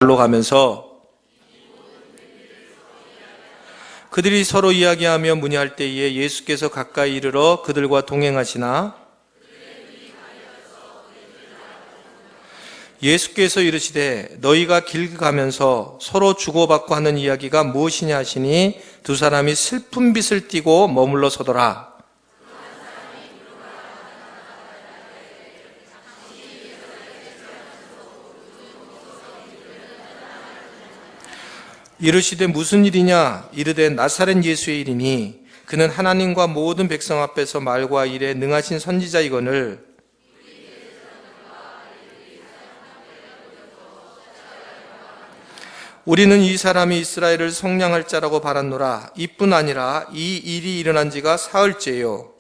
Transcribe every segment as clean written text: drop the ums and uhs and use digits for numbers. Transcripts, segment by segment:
로 가면서 그들이 서로 이야기하며 문의할 때에 예수께서 가까이 이르러 그들과 동행하시나 예수께서 이르시되 너희가 길 가면서 서로 주고받고 하는 이야기가 무엇이냐 하시니 두 사람이 슬픈 빛을 띠고 머물러 서더라. 이르시되 무슨 일이냐? 이르되 나사렛 예수의 일이니 그는 하나님과 모든 백성 앞에서 말과 일에 능하신 선지자이거늘 우리는 이 사람이 이스라엘을 속량할 자라고 바랐노라. 이뿐 아니라 이 일이 일어난 지가 사흘째요.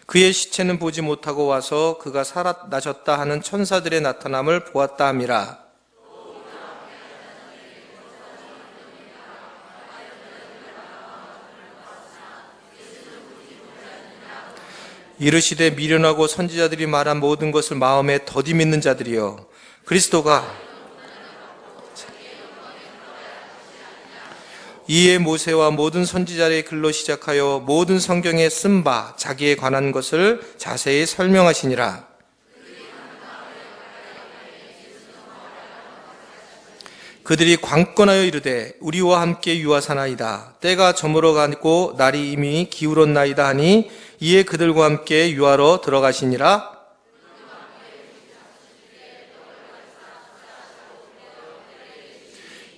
그의 시체는 보지 못하고 와서 그가 살아나셨다 하는 천사들의 나타남을 보았다 함이라. 이르시되 미련하고 선지자들이 말한 모든 것을 마음에 더디 믿는 자들이여, 그리스도가 이에 모세와 모든 선지자의 글로 시작하여 모든 성경에 쓴 바 자기에 관한 것을 자세히 설명하시니라. 그들이 관건하여 이르되 우리와 함께 유하사나이다. 때가 저물어 가고 날이 이미 기울었나이다 하니 이에 그들과 함께 유하러 들어가시니라.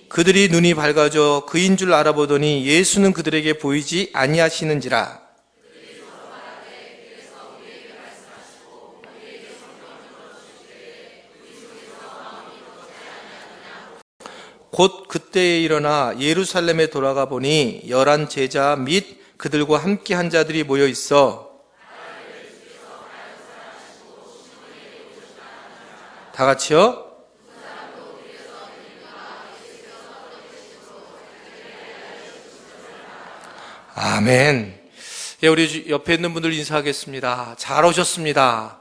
그들이 눈이 밝아져 그인 줄 알아보더니 예수는 그들에게 보이지 아니하시는지라. 곧 그때에 일어나 예루살렘에 돌아가 보니 11 제자 및 그들과 함께 한 자들이 모여 있어 다 같이요. 아멘. 예, 우리 옆에 있는 분들 인사하겠습니다. 잘 오셨습니다.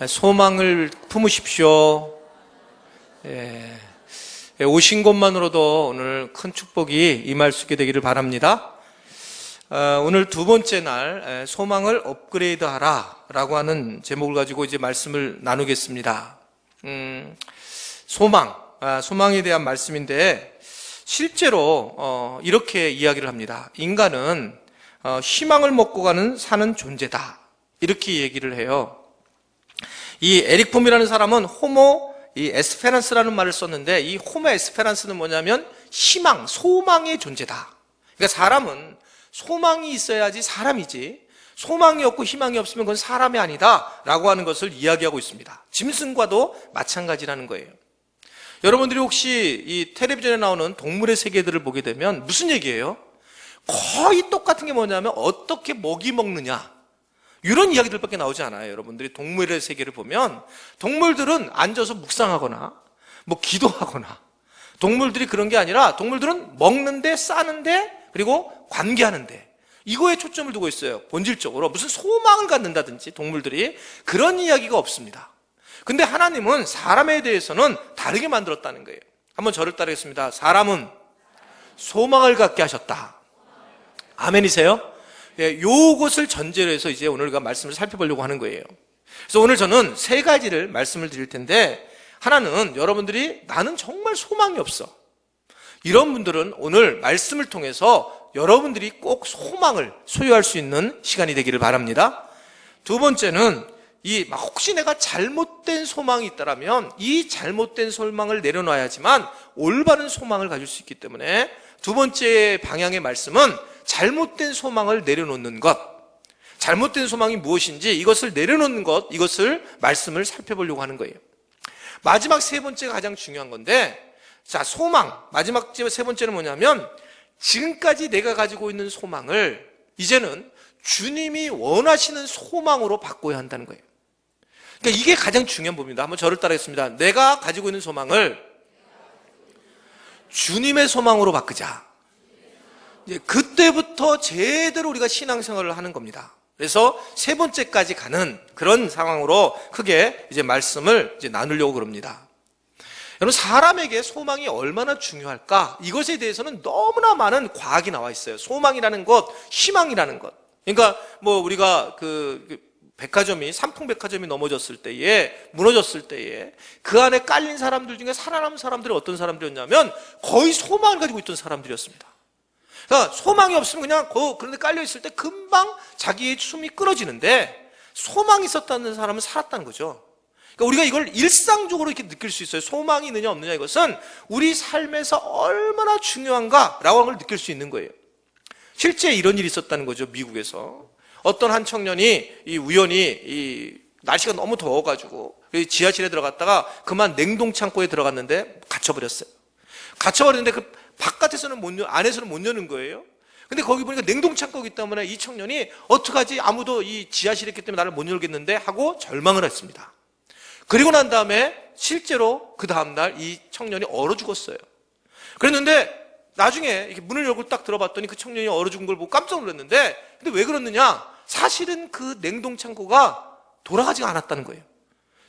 소망을 품으십시오. 예, 오신 것만으로도 오늘 큰 축복이 임할 수 있게 되기를 바랍니다. 오늘 두 번째 날 소망을 업그레이드하라 라고 하는 제목을 가지고 이제 말씀을 나누겠습니다. 소망에 대한 말씀인데 실제로 이렇게 이야기를 합니다. 인간은 희망을 먹고 사는 존재다, 이렇게 얘기를 해요. 이 에릭 폼이라는 사람은 호모 에스페란스라는 말을 썼는데, 이 호모 에스페란스는 뭐냐면 희망, 소망의 존재다. 그러니까 사람은 소망이 있어야지 사람이지, 소망이 없고 희망이 없으면 그건 사람이 아니다 라고 하는 것을 이야기하고 있습니다. 짐승과도 마찬가지라는 거예요. 여러분들이 혹시 이 텔레비전에 나오는 동물의 세계들을 보게 되면 무슨 얘기예요? 거의 똑같은 게 뭐냐면 어떻게 먹이 먹느냐, 이런 이야기들밖에 나오지 않아요. 여러분들이 동물의 세계를 보면 동물들은 앉아서 묵상하거나 뭐 기도하거나, 동물들이 그런 게 아니라 동물들은 먹는데, 싸는데, 그리고 관계하는데, 이거에 초점을 두고 있어요. 본질적으로 무슨 소망을 갖는다든지 동물들이 그런 이야기가 없습니다. 근데 하나님은 사람에 대해서는 다르게 만들었다는 거예요. 한번 저를 따르겠습니다. 사람은 소망을 갖게 하셨다. 아멘이세요? 예, 요것을 전제로 해서 이제 오늘 우리가 말씀을 살펴보려고 하는 거예요. 그래서 오늘 저는 세 가지를 말씀을 드릴 텐데, 하나는 여러분들이 나는 정말 소망이 없어, 이런 분들은 오늘 말씀을 통해서 여러분들이 꼭 소망을 소유할 수 있는 시간이 되기를 바랍니다. 두 번째는 혹시 내가 잘못된 소망이 있다면 이 잘못된 소망을 내려놔야지만 올바른 소망을 가질 수 있기 때문에 두 번째 방향의 말씀은 잘못된 소망을 내려놓는 것, 잘못된 소망이 무엇인지 이것을 내려놓는 것, 이것을 말씀을 살펴보려고 하는 거예요. 마지막 세 번째가 가장 중요한 건데, 자, 소망, 마지막 세 번째는 뭐냐면 지금까지 내가 가지고 있는 소망을 이제는 주님이 원하시는 소망으로 바꿔야 한다는 거예요. 그러니까 이게 가장 중요한 부분입니다. 한번 저를 따르겠습니다. 내가 가지고 있는 소망을 주님의 소망으로 바꾸자. 그때부터 제대로 우리가 신앙생활을 하는 겁니다. 그래서 세 번째까지 가는 그런 상황으로 크게 이제 말씀을 이제 나누려고 그럽니다. 여러분, 사람에게 소망이 얼마나 중요할까? 이것에 대해서는 너무나 많은 과학이 나와 있어요. 소망이라는 것, 희망이라는 것. 그러니까 뭐 우리가 백화점이, 삼풍백화점이 넘어졌을 때에, 무너졌을 때에 그 안에 깔린 사람들 중에 살아남은 사람들이 어떤 사람들이었냐면 거의 소망을 가지고 있던 사람들이었습니다. 그러니까 소망이 없으면 그냥 그런데 깔려있을 때 금방 자기의 숨이 끊어지는데, 소망이 있었다는 사람은 살았다는 거죠. 그러니까 우리가 이걸 일상적으로 이렇게 느낄 수 있어요. 소망이 있느냐 없느냐, 이것은 우리 삶에서 얼마나 중요한가라고 하는 걸 느낄 수 있는 거예요. 실제 이런 일이 있었다는 거죠. 미국에서 어떤 한 청년이 우연히 날씨가 너무 더워가지고 지하실에 들어갔다가 그만 냉동창고에 들어갔는데 갇혀버렸어요. 갇혀버렸는데 그 바깥에서는 안에서는 못 여는 거예요. 근데 거기 보니까 냉동창고이기 때문에 이 청년이 어떡하지? 아무도 이 지하실에 있기 때문에 나를 못 열겠는데 하고 절망을 했습니다. 그리고 난 다음에 실제로 그 다음날 이 청년이 얼어 죽었어요. 그랬는데 나중에 이렇게 문을 열고 딱 들어봤더니 그 청년이 얼어 죽은 걸 보고 깜짝 놀랐는데, 근데 왜 그러느냐? 사실은 그 냉동창고가 돌아가지가 않았다는 거예요.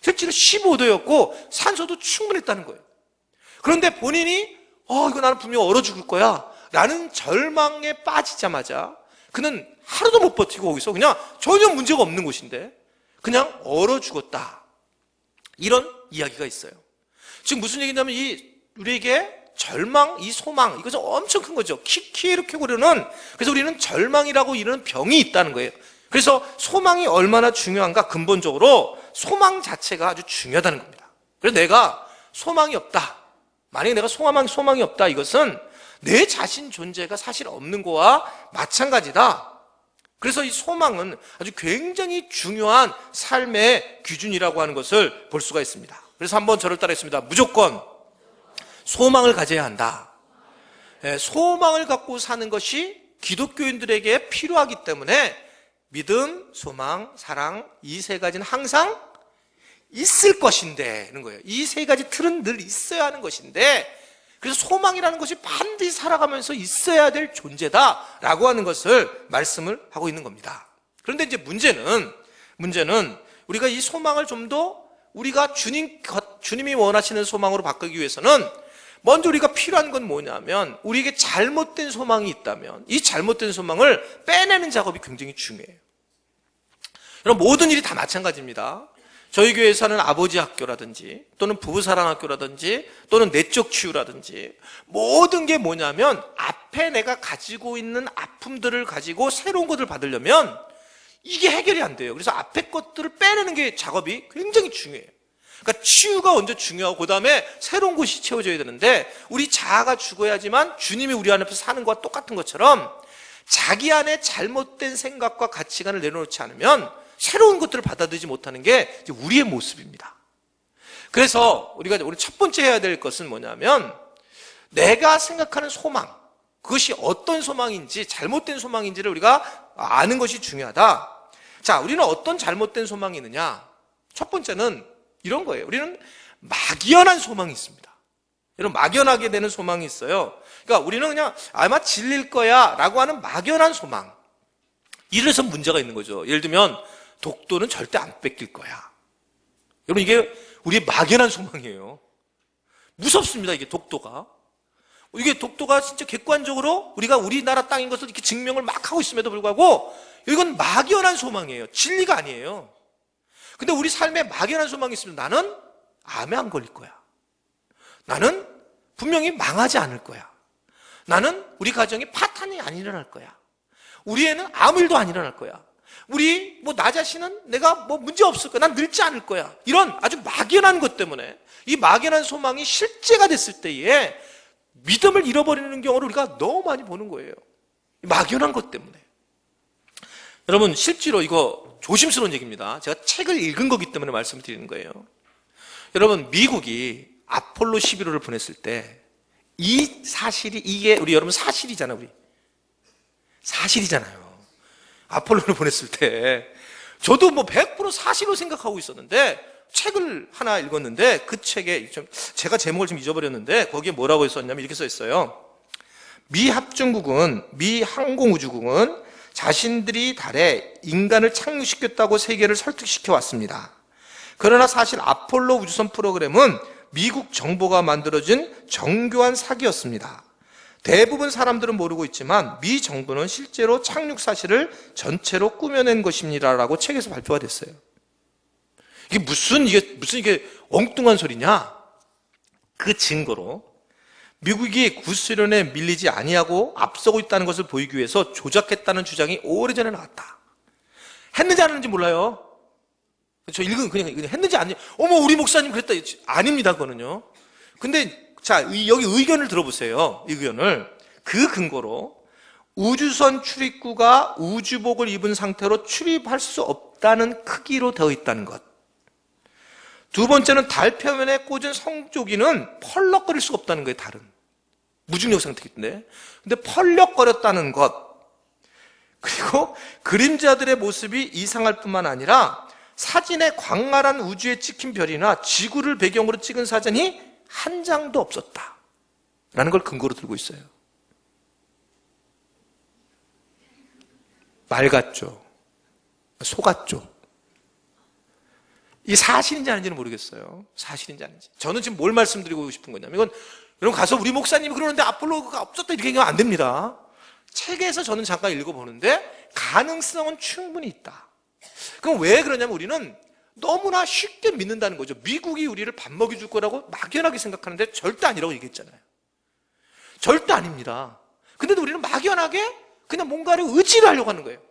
실제로 15도였고 산소도 충분했다는 거예요. 그런데 본인이 이거 나는 분명 얼어 죽을 거야 라는 절망에 빠지자마자 그는 하루도 못 버티고 거기서 그냥 전혀 문제가 없는 곳인데 그냥 얼어 죽었다. 이런 이야기가 있어요. 지금 무슨 얘기냐면 우리에게 절망, 이 소망, 이것은 엄청 큰 거죠. 이렇게 고르는, 그래서 우리는 절망이라고 이르는 병이 있다는 거예요. 그래서 소망이 얼마나 중요한가, 근본적으로 소망 자체가 아주 중요하다는 겁니다. 그래서 내가 소망이 없다, 만약에 내가 소망이 없다, 이것은 내 자신 존재가 사실 없는 거와 마찬가지다. 그래서 이 소망은 아주 굉장히 중요한 삶의 기준이라고 하는 것을 볼 수가 있습니다. 그래서 한번 저를 따라했습니다. 무조건 소망을 가져야 한다. 소망을 갖고 사는 것이 기독교인들에게 필요하기 때문에 믿음, 소망, 사랑, 이 세 가지는 항상 있을 것인데, 이런 거예요. 이 세 가지 틀은 늘 있어야 하는 것인데, 그래서 소망이라는 것이 반드시 살아가면서 있어야 될 존재다라고 하는 것을 말씀을 하고 있는 겁니다. 그런데 이제 문제는 우리가 이 소망을 좀 더 우리가 주님이 원하시는 소망으로 바꾸기 위해서는 먼저 우리가 필요한 건 뭐냐면, 우리에게 잘못된 소망이 있다면 이 잘못된 소망을 빼내는 작업이 굉장히 중요해요. 여러분, 모든 일이 다 마찬가지입니다. 저희 교회에서는 아버지 학교라든지 또는 부부사랑학교라든지 또는 내적 치유라든지 모든 게 뭐냐면, 앞에 내가 가지고 있는 아픔들을 가지고 새로운 것을 받으려면 이게 해결이 안 돼요. 그래서 앞에 것들을 빼내는 게 작업이 굉장히 중요해요. 그러니까 치유가 먼저 중요하고 그 다음에 새로운 것이 채워져야 되는데, 우리 자아가 죽어야지만 주님이 우리 안에서 사는 것과 똑같은 것처럼 자기 안에 잘못된 생각과 가치관을 내려놓지 않으면 새로운 것들을 받아들이지 못하는 게 우리의 모습입니다. 그래서 우리 첫 번째 해야 될 것은 뭐냐면, 내가 생각하는 소망, 그것이 어떤 소망인지, 잘못된 소망인지를 우리가 아는 것이 중요하다. 자, 우리는 어떤 잘못된 소망이 있느냐? 첫 번째는 이런 거예요. 우리는 막연한 소망이 있습니다. 여러분, 막연하게 되는 소망이 있어요. 그러니까 우리는 그냥 아마 질릴 거야 라고 하는 막연한 소망, 이래서 문제가 있는 거죠. 예를 들면 독도는 절대 안 뺏길 거야. 여러분, 이게 우리의 막연한 소망이에요. 무섭습니다. 이게 독도가 진짜 객관적으로 우리가 우리나라 땅인 것을 이렇게 증명을 막 하고 있음에도 불구하고 이건 막연한 소망이에요. 진리가 아니에요. 근데 우리 삶에 막연한 소망이 있으면, 나는 암에 안 걸릴 거야, 나는 분명히 망하지 않을 거야, 나는 우리 가정에 파탄이 안 일어날 거야, 우리 애는 아무 일도 안 일어날 거야, 나 자신은 내가 문제 없을 거야, 난 늙지 않을 거야, 이런 아주 막연한 것 때문에 이 막연한 소망이 실제가 됐을 때에 믿음을 잃어버리는 경우를 우리가 너무 많이 보는 거예요. 막연한 것 때문에. 여러분, 실제로 이거 조심스러운 얘기입니다. 제가 책을 읽은 거기 때문에 말씀을 드리는 거예요. 여러분, 미국이 아폴로 11호를 보냈을 때 이 사실이, 이게 우리 여러분 사실이잖아요. 사실이잖아요. 아폴로를 보냈을 때 저도 100% 사실로 생각하고 있었는데, 책을 하나 읽었는데 그 책에 제가 제목을 좀 잊어버렸는데 거기에 뭐라고 썼냐면 이렇게 써 있어요. 미 항공우주국은 자신들이 달에 인간을 착륙시켰다고 세계를 설득시켜 왔습니다. 그러나 사실 아폴로 우주선 프로그램은 미국 정보가 만들어진 정교한 사기였습니다. 대부분 사람들은 모르고 있지만 미 정부는 실제로 착륙 사실을 전체로 꾸며낸 것입니다라고 책에서 발표가 됐어요. 이게 무슨 엉뚱한 소리냐? 그 증거로 미국이 구소련에 밀리지 아니하고 앞서고 있다는 것을 보이기 위해서 조작했다는 주장이 오래전에 나왔다. 했는지 안 했는지 몰라요. 저 읽은 그냥 했는지 안 했는지, 어머 우리 목사님 그랬다. 아닙니다, 그거는요. 근데 자, 여기 의견을 들어보세요. 의견을. 그 근거로 우주선 출입구가 우주복을 입은 상태로 출입할 수 없다는 크기로 되어 있다는 것. 두 번째는 달 표면에 꽂은 성조기는 펄럭거릴 수가 없다는 거예요, 달은. 무중력 상태인데. 근데 펄럭거렸다는 것. 그리고 그림자들의 모습이 이상할 뿐만 아니라 사진에 광활한 우주에 찍힌 별이나 지구를 배경으로 찍은 사진이 한 장도 없었다 라는 걸 근거로 들고 있어요. 말 같죠? 속았죠? 이게 사실인지 아닌지는 모르겠어요. 사실인지 아닌지. 저는 지금 뭘 말씀드리고 싶은 거냐면, 이건 여러분 가서 우리 목사님이 그러는데 아폴로가 없었다 이렇게 얘기하면 안 됩니다. 책에서 저는 잠깐 읽어보는데 가능성은 충분히 있다. 그럼 왜 그러냐면 우리는 너무나 쉽게 믿는다는 거죠. 미국이 우리를 밥 먹여줄 거라고 막연하게 생각하는데 절대 아니라고 얘기했잖아요. 절대 아닙니다. 근데도 우리는 막연하게 그냥 뭔가를 의지를 하려고 하는 거예요.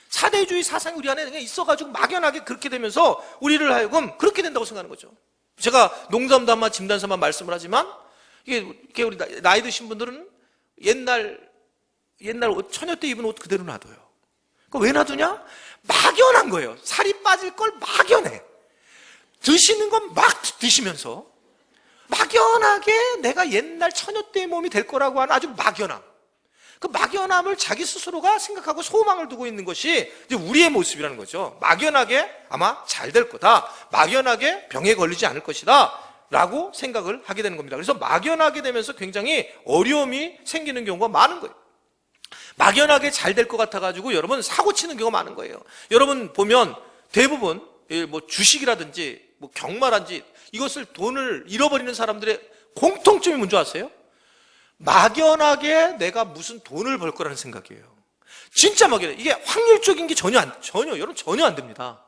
사대주의 사상이 우리 안에 그냥 있어가지고 막연하게 그렇게 되면서 우리를 하여금 그렇게 된다고 생각하는 거죠. 제가 농담담아 짐담삼아 말씀을 하지만 이게 우리 나이 드신 분들은 옛날 처녀 때 입은 옷 그대로 놔둬요. 왜 놔두냐? 막연한 거예요. 살이 빠질 걸 막연해. 드시는 건 막 드시면서 막연하게 내가 옛날 처녀 때의 몸이 될 거라고 하는 아주 막연함. 그 막연함을 자기 스스로가 생각하고 소망을 두고 있는 것이 이제 우리의 모습이라는 거죠. 막연하게 아마 잘 될 거다. 막연하게 병에 걸리지 않을 것이다. 라고 생각을 하게 되는 겁니다. 그래서 막연하게 되면서 굉장히 어려움이 생기는 경우가 많은 거예요. 막연하게 잘 될 것 같아가지고 여러분 사고 치는 경우가 많은 거예요. 여러분 보면 대부분 뭐 주식이라든지 뭐 경마라든지 이것을 돈을 잃어버리는 사람들의 공통점이 뭔지 아세요? 막연하게 내가 무슨 돈을 벌 거라는 생각이에요. 진짜 막연해. 이게 확률적인 게 여러분 전혀 안 됩니다.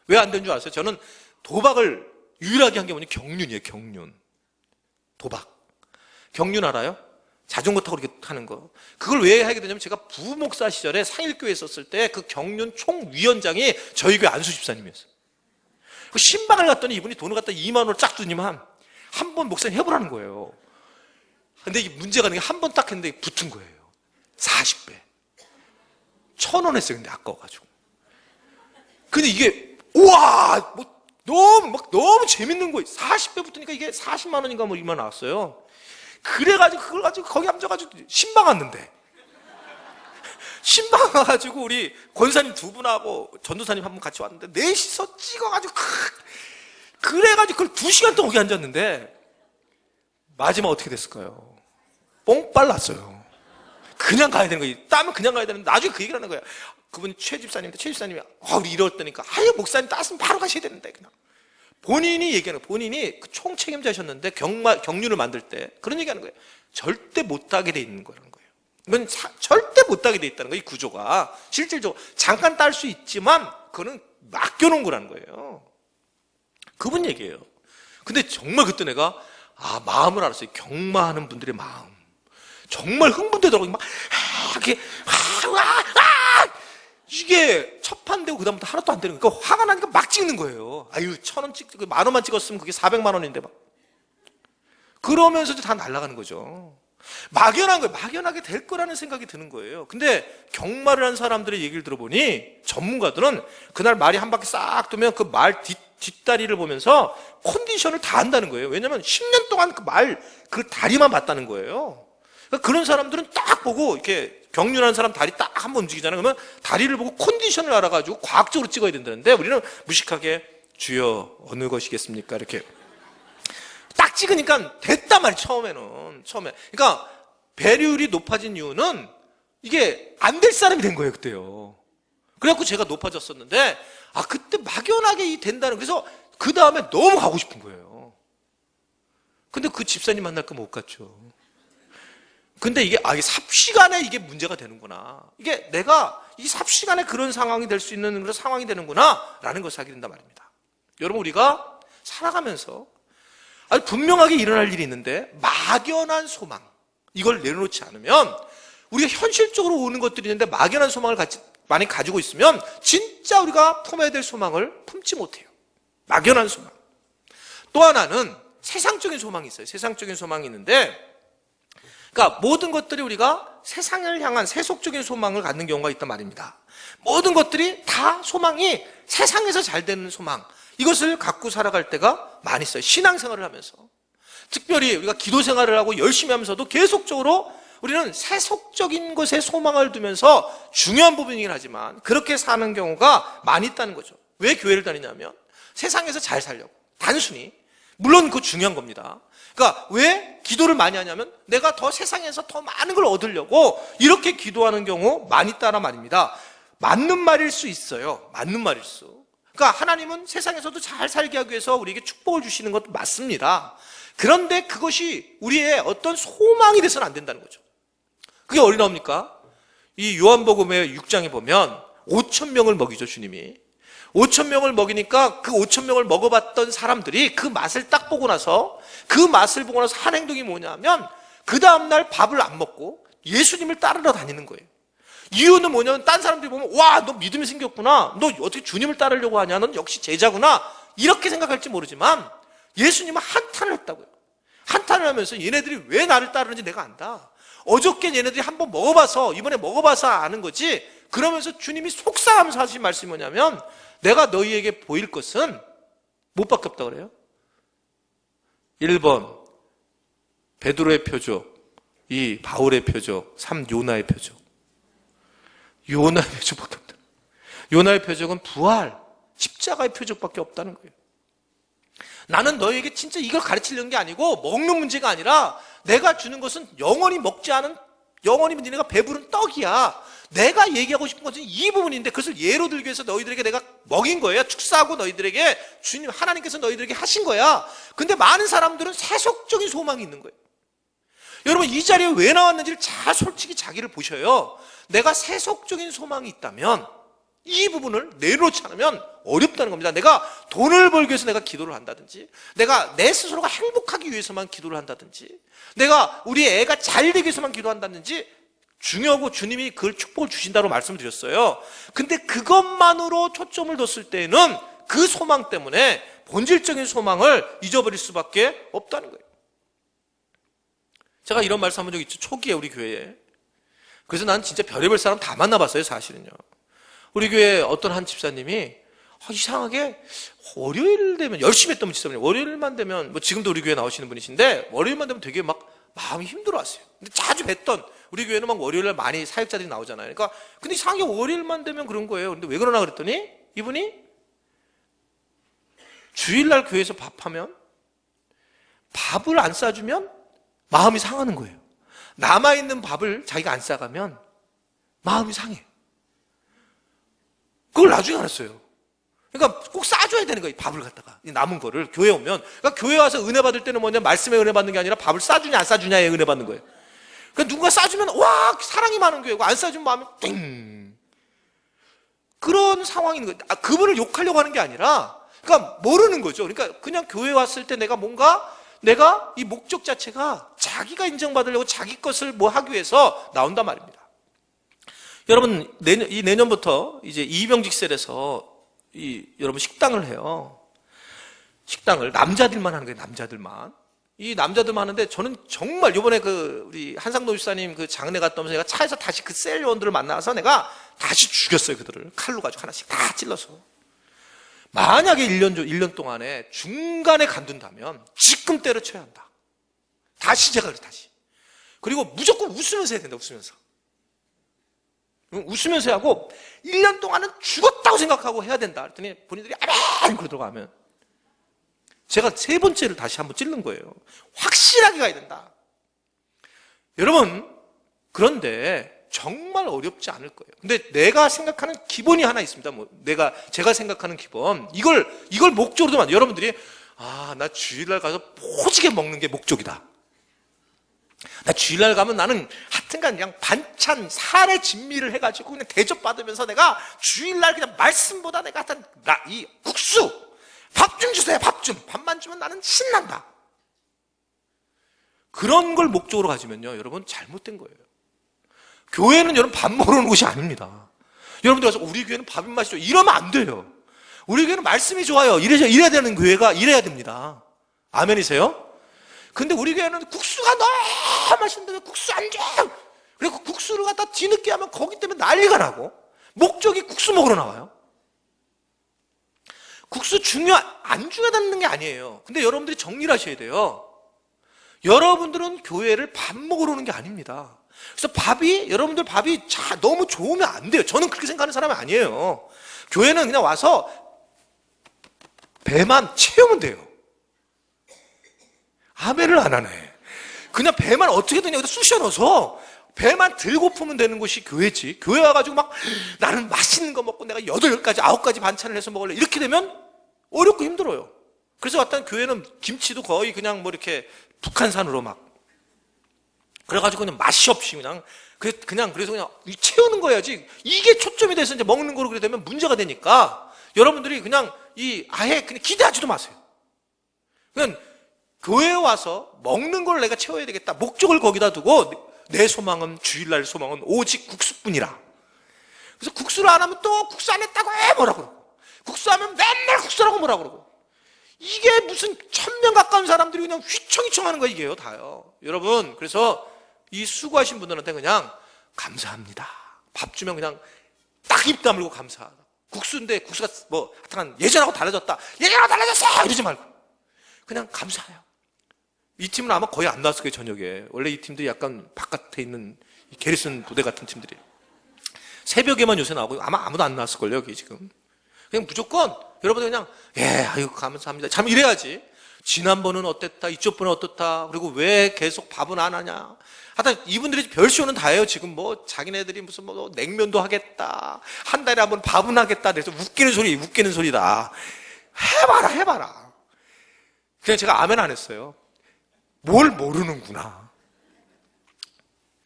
왜 안 되는 줄 아세요? 저는 도박을 유일하게 한 게 뭐냐? 경륜이에요, 경륜. 도박. 경륜 알아요? 자전거 타고 이렇게 타는 거. 그걸 왜 하게 되냐면 제가 부목사 시절에 상일교회 있었을 때 그 경륜 총위원장이 저희 교회 안수 집사님이었어요. 그 신방을 갔더니 이분이 돈을 갖다 2만 원을 쫙 주니만 한 번 목사님 해보라는 거예요. 근데 이게 문제가 있는 게 한 번 딱 했는데 붙은 거예요. 40배. 1,000원 했어요. 근데 아까워가지고. 근데 이게 우와 너무 재밌는 거예요. 40배 붙으니까 이게 40만 원인가 뭐 이만 나왔어요. 그래가지고 그걸 가지고 거기 앉아가지고 신방 왔는데 신방 와가지고 우리 권사님 두 분하고 전도사님 한 분 같이 왔는데 넷이서 찍어가지고 그래가지고 그걸 2시간 동안 거기 앉았는데 마지막 어떻게 됐을까요? 뽕 빨랐어요. 그냥 가야 되는 거예요. 따면 그냥 가야 되는데 나중에 그 얘기를 하는 거예요. 그분이 최 집사님인데 최 집사님이 우리 이랬다니까 아유 목사님 따스면 바로 가셔야 되는데 그냥 본인이 얘기하는 거예요. 본인이 그 총책임자셨는데 경륜을 만들 때 그런 얘기하는 거예요. 절대 못하게 돼 있는 거라는 거예요. 이건 절대 못하게 돼 있다는 거예요. 이 구조가 실질적으로 잠깐 딸 수 있지만 그거는 맡겨놓은 거라는 거예요. 그분 얘기예요. 근데 정말 그때 내가 마음을 알았어요. 경마하는 분들의 마음. 정말 흥분되더라고요. 막 이렇게 이게 첫 판 되고 그다음부터 하나도 안 되는 거예요. 그러니까 화가 나니까 막 찍는 거예요. 아유 1,000원 찍고 10,000원만 찍었으면 그게 400만 원인데 막 그러면서도 다 날아가는 거죠. 막연한 거예요. 막연하게 될 거라는 생각이 드는 거예요. 근데 경마를 한 사람들의 얘기를 들어보니 전문가들은 그날 말이 한 바퀴 싹 돌면 그 말 뒷다리를 보면서 컨디션을 다 한다는 거예요. 왜냐하면 10년 동안 그 다리만 봤다는 거예요. 그러니까 그런 사람들은 딱 보고 이렇게 경륜하는 사람 다리 딱 한 번 움직이잖아요. 그러면 다리를 보고 컨디션을 알아가지고 과학적으로 찍어야 된다는데 우리는 무식하게 주여 어느 것이겠습니까? 이렇게 딱 찍으니까 됐단 말이에요. 처음에. 그러니까 배율이 높아진 이유는 이게 안 될 사람이 된 거예요, 그때요. 그래갖고 제가 높아졌었는데, 그때 막연하게 된다는, 그래서 그 다음에 너무 가고 싶은 거예요. 근데 그 집사님 만날까 못 갔죠. 근데 이게 삽시간에 이게 문제가 되는구나. 이게 내가 이 삽시간에 그런 상황이 될 수 있는 그런 상황이 되는구나 라는 것을 하게 된단 말입니다. 여러분, 우리가 살아가면서 아주 분명하게 일어날 일이 있는데 막연한 소망, 이걸 내려놓지 않으면 우리가 현실적으로 오는 것들이 있는데 막연한 소망을 많이 가지고 있으면 진짜 우리가 품어야 될 소망을 품지 못해요. 막연한 소망. 또 하나는 세상적인 소망이 있어요. 세상적인 소망이 있는데, 그러니까 모든 것들이 우리가 세상을 향한 세속적인 소망을 갖는 경우가 있단 말입니다. 모든 것들이 다 소망이 세상에서 잘 되는 소망, 이것을 갖고 살아갈 때가 많이 있어요. 신앙생활을 하면서. 특별히 우리가 기도 생활을 하고 열심히 하면서도 계속적으로 우리는 세속적인 것에 소망을 두면서 중요한 부분이긴 하지만 그렇게 사는 경우가 많이 있다는 거죠. 왜 교회를 다니냐면 세상에서 잘 살려고. 단순히. 물론 그거 중요한 겁니다. 그러니까 왜 기도를 많이 하냐면 내가 더 세상에서 더 많은 걸 얻으려고 이렇게 기도하는 경우 많이 있다란 말입니다. 맞는 말일 수 있어요. 맞는 말일 수. 그러니까 하나님은 세상에서도 잘 살게 하기 위해서 우리에게 축복을 주시는 것도 맞습니다. 그런데 그것이 우리의 어떤 소망이 돼서는 안 된다는 거죠. 그게 어디 나옵니까? 이 요한복음의 6장에 보면 5,000명을 먹이죠, 주님이. 5,000명을 먹이니까 그 5,000명을 먹어봤던 사람들이 그 맛을 딱 보고 나서 한 행동이 뭐냐면 그 다음날 밥을 안 먹고 예수님을 따르러 다니는 거예요. 이유는 뭐냐면 딴 사람들이 보면 와, 너 믿음이 생겼구나, 너 어떻게 주님을 따르려고 하냐, 넌 역시 제자구나, 이렇게 생각할지 모르지만 예수님은 한탄을 했다고요. 한탄을 하면서 얘네들이 왜 나를 따르는지 내가 안다. 어저께 얘네들이 한번 먹어봐서 이번에 먹어봐서 아는 거지. 그러면서 주님이 속상하면서 하신 말씀이 뭐냐면 내가 너희에게 보일 것은 무엇밖에 없다 그래요. 1번 베드로의 표적, 2 바울의 표적, 3 요나의 표적. 요나의 표적밖에 없다. 요나의 표적은 부활, 십자가의 표적밖에 없다는 거예요. 나는 너희에게 진짜 이걸 가르치려는 게 아니고 먹는 문제가 아니라 내가 주는 것은 영원히 먹지 않은, 영원히 니네가 배부른 떡이야. 내가 얘기하고 싶은 것은 이 부분인데 그것을 예로 들기 위해서 너희들에게 내가 먹인 거예요. 축사하고 너희들에게 주님 하나님께서 너희들에게 하신 거야. 근데 많은 사람들은 세속적인 소망이 있는 거예요. 여러분, 이 자리에 왜 나왔는지를 잘 솔직히 자기를 보셔요. 내가 세속적인 소망이 있다면 이 부분을 내려놓지 않으면 어렵다는 겁니다. 내가 돈을 벌기 위해서 내가 기도를 한다든지, 내가 내 스스로가 행복하기 위해서만 기도를 한다든지, 내가 우리 애가 잘 되기 위해서만 기도한다든지 중요하고 주님이 그걸 축복을 주신다고 말씀드렸어요. 근데 그것만으로 초점을 뒀을 때는 그 소망 때문에 본질적인 소망을 잊어버릴 수밖에 없다는 거예요. 제가 이런 말씀 한 적 있죠. 초기에 우리 교회에. 그래서 난 진짜 별의별 사람 다 만나봤어요, 사실은요. 우리 교회 어떤 한 집사님이 이상하게 월요일 되면 열심히 했던 집사님이 월요일만 되면, 뭐 지금도 우리 교회 나오시는 분이신데 월요일만 되면 되게 막 마음이 힘들어하세요. 근데 자주 뵀던, 우리 교회는 막 월요일날 많이 사역자들이 나오잖아요. 그러니까 근데 이상하게 월요일만 되면 그런 거예요. 근데 왜 그러나 그랬더니 이분이 주일날 교회에서 밥하면 밥을 안 싸주면 마음이 상하는 거예요. 남아있는 밥을 자기가 안 싸가면 마음이 상해. 그걸 나중에 알았어요. 그러니까 꼭 싸줘야 되는 거예요, 밥을 갖다가. 남은 거를 교회 오면. 그러니까 교회 와서 은혜 받을 때는 뭐냐, 말씀에 은혜 받는 게 아니라 밥을 싸주냐 안 싸주냐에 은혜 받는 거예요. 그러니까 누군가 싸주면 와, 사랑이 많은 교회고, 안 싸주면 마음이 띵. 그런 상황이 있는 거예요. 그분을 욕하려고 하는 게 아니라, 그러니까 모르는 거죠. 그러니까 그냥 교회 왔을 때 내가 이 목적 자체가 자기가 인정받으려고 자기 것을 뭐 하기 위해서 나온단 말입니다. 여러분, 이 내년부터 이제 이병직셀에서 여러분 식당을 해요. 식당을 남자들만 하는 거예요. 남자들만. 이 남자들만 하는데 저는 정말 요번에 우리 한상노 집사님 장례 갔다 오면서 내가 차에서 다시 그 셀 요원들을 만나서 내가 다시 죽였어요. 그들을 칼로 가지고 하나씩 다 찔러서. 만약에 1년 동안에 중간에 간둔다면 지금 때려쳐야 한다. 다시 제가 그래, 다시. 그리고 무조건 웃으면서 해야 된다. 웃으면서 하고 1년 동안은 죽었다고 생각하고 해야 된다. 그랬더니 본인들이 아멘 그러더라고. 하면 제가 3번째를 다시 한번 찔른 거예요. 확실하게 가야 된다. 여러분, 그런데 정말 어렵지 않을 거예요. 근데 내가 생각하는 기본이 하나 있습니다. 제가 생각하는 기본. 이걸 목적으로 만 여러분들이, 나 주일날 가서 포지게 먹는 게 목적이다. 나 주일날 가면 나는 하여튼간 그냥 반찬, 살의 진미를 해가지고 그냥 대접받으면서 내가 주일날 그냥 말씀보다 내가 하여튼, 이 국수, 밥 좀 주세요, 밥 좀. 밥만 주면 나는 신난다. 그런 걸 목적으로 가지면요, 여러분 잘못된 거예요. 교회는 여러분 밥 먹으러 오는 곳이 아닙니다. 여러분들 와서 우리 교회는 밥이 맛있죠. 이러면 안 돼요. 우리 교회는 말씀이 좋아요. 이래야 되는 교회가 이래야 됩니다. 아멘이세요? 근데 우리 교회는 국수가 너무 맛있는데 왜 국수 안 줘? 그리고 국수를 갖다 뒤늦게 하면 거기 때문에 난리가 나고, 목적이 국수 먹으러 나와요. 국수 안 중요하다는 게 아니에요. 근데 여러분들이 정리를 하셔야 돼요. 여러분들은 교회를 밥 먹으러 오는 게 아닙니다. 그래서 여러분들 밥이 너무 좋으면 안 돼요. 저는 그렇게 생각하는 사람이 아니에요. 교회는 그냥 와서 배만 채우면 돼요. 아멘을 안 하네. 그냥 배만 어떻게든 여기다 쑤셔 넣어서 배만 들고 품으면 되는 곳이 교회지. 교회 와가지고 막 나는 맛있는 거 먹고 내가 8가지, 9가지 반찬을 해서 먹을래. 이렇게 되면 어렵고 힘들어요. 그래서 왔던 교회는 김치도 거의 그냥 이렇게 북한산으로 막. 그래가지고 그냥 맛이 없이 그래서 그냥 채우는 거야지. 이게 초점이 돼서 이제 먹는 거로 그래 되면 문제가 되니까 여러분들이 그냥 아예 그냥 기대하지도 마세요. 그냥 교회에 와서 먹는 걸 내가 채워야 되겠다. 목적을 거기다 두고 내 소망은, 주일날 소망은 오직 국수뿐이라. 그래서 국수를 안 하면 또 국수 안 했다고 뭐라 그러고, 국수하면 맨날 국수라고 뭐라 그러고, 이게 무슨 1000명 가까운 사람들이 그냥 휘청휘청 하는 거 이게요, 다요. 여러분, 그래서 이 수고하신 분들한테 그냥 감사합니다. 밥 주면 그냥 딱 입 다물고 감사하다. 국수인데 국수가 하여튼 예전하고 달라졌다. 예전하고 달라졌어! 이러지 말고 그냥 감사해요. 이 팀은 아마 거의 안 나왔을 거예요, 저녁에. 원래 이 팀들이 약간 바깥에 있는 게리슨 부대 같은 팀들이에요. 새벽에만 요새 나오고 아마 아무도 안 나왔을걸요, 여기 지금. 그냥 무조건 여러분들 그냥 아이고 감사합니다. 참 이래야지. 지난번은 어땠다, 이쪽 번은 어떻다, 그리고 왜 계속 밥은 안 하냐. 하여튼 이분들이 별쇼는 다 해요. 지금 자기네들이 무슨 냉면도 하겠다, 한 달에 한 번 밥은 하겠다. 그래서 웃기는 소리다. 해봐라. 그냥 제가 아멘 안 했어요. 뭘 모르는구나.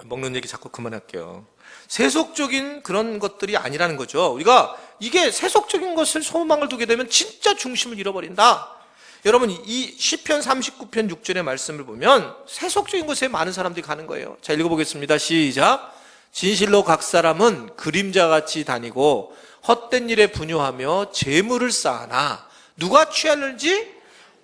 먹는 얘기 자꾸 그만할게요. 세속적인 그런 것들이 아니라는 거죠. 우리가 이게 세속적인 것을 소망을 두게 되면 진짜 중심을 잃어버린다. 여러분, 이 시편 39편 6절의 말씀을 보면 세속적인 것에 많은 사람들이 가는 거예요. 자, 읽어보겠습니다. 시작. 진실로 각 사람은 그림자같이 다니고 헛된 일에 분유하며 재물을 쌓아나 누가 취하는지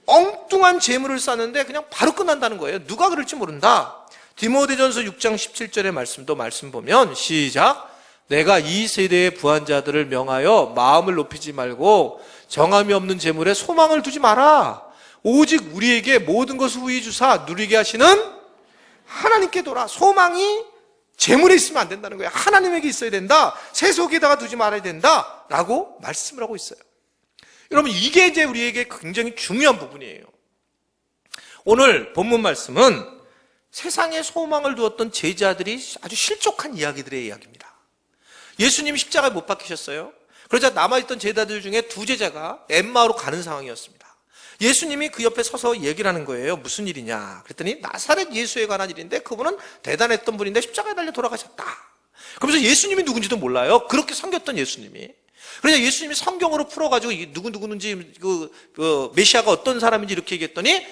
엉뚱한 재물을 쌓는데 그냥 바로 끝난다는 거예요. 누가 그럴지 모른다. 디모데전서 6장 17절의 말씀 보면 시작. 내가 이 세대의 부한자들을 명하여 마음을 높이지 말고 정함이 없는 재물에 소망을 두지 마라. 오직 우리에게 모든 것을 후히 주사 누리게 하시는 하나님께 돌아. 소망이 재물에 있으면 안 된다는 거예요. 하나님에게 있어야 된다. 세속에다가 두지 말아야 된다 라고 말씀을 하고 있어요. 여러분, 이게 이제 우리에게 굉장히 중요한 부분이에요. 오늘 본문 말씀은 세상에 소망을 두었던 제자들이 아주 실족한 이야기들의 이야기입니다. 예수님이 십자가에 못 박히셨어요. 그러자 남아있던 제자들 중에 2제자가 엠마오로 가는 상황이었습니다. 예수님이 그 옆에 서서 얘기를 하는 거예요. 무슨 일이냐 그랬더니 나사렛 예수에 관한 일인데 그분은 대단했던 분인데 십자가에 달려 돌아가셨다. 그러면서 예수님이 누군지도 몰라요. 그렇게 섬겼던 예수님이. 그래서 예수님이 성경으로 풀어가지고 이게 누구는지 메시아가 어떤 사람인지 이렇게 얘기했더니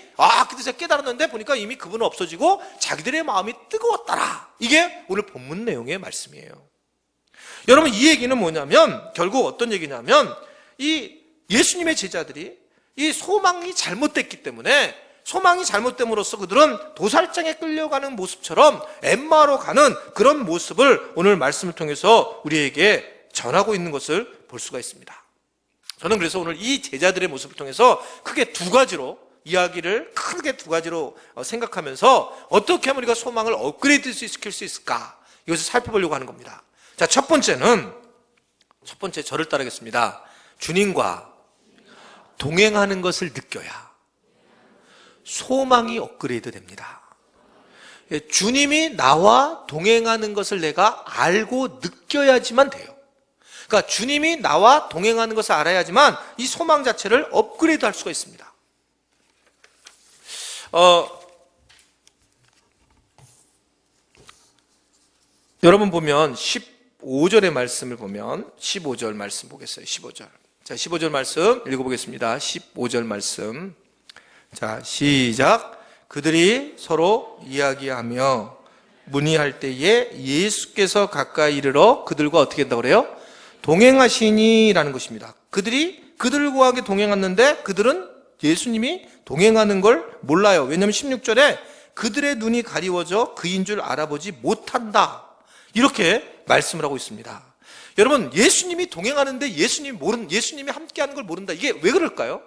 그때 제가 깨달았는데 보니까 이미 그분은 없어지고 자기들의 마음이 뜨거웠더라. 이게 오늘 본문 내용의 말씀이에요. 여러분, 이 얘기는 뭐냐면 결국 어떤 얘기냐면 이 예수님의 제자들이 이 소망이 잘못됐기 때문에 소망이 잘못됨으로써 그들은 도살장에 끌려가는 모습처럼 엠마오로 가는 그런 모습을 오늘 말씀을 통해서 우리에게 전하고 있는 것을 볼 수가 있습니다. 저는 그래서 오늘 이 제자들의 모습을 통해서 크게 2가지로 이야기를 크게 2가지로 생각하면서 어떻게 하면 우리가 소망을 업그레이드 시킬 수 있을까 이것을 살펴보려고 하는 겁니다. 자, 첫 번째 저를 따르겠습니다. 주님과 동행하는 것을 느껴야 소망이 업그레이드 됩니다. 주님이 나와 동행하는 것을 내가 알고 느껴야지만 돼요. 그러니까 주님이 나와 동행하는 것을 알아야지만 이 소망 자체를 업그레이드 할 수가 있습니다. 여러분 보면 15절의 말씀을 보면 15절 말씀 보겠어요. 15절. 자, 15절 말씀 읽어보겠습니다. 15절 말씀. 자, 시작. 그들이 서로 이야기하며 문의할 때에 예수께서 가까이 이르러 그들과 어떻게 한다고 그래요? 동행하시니라는 것입니다. 그들과 함께 동행했는데 그들은 예수님이 동행하는 걸 몰라요. 왜냐하면 16절에 그들의 눈이 가리워져 그인 줄 알아보지 못한다. 이렇게 말씀을 하고 있습니다. 여러분, 예수님이 동행하는데 예수님이 함께하는 걸 모른다. 이게 왜 그럴까요?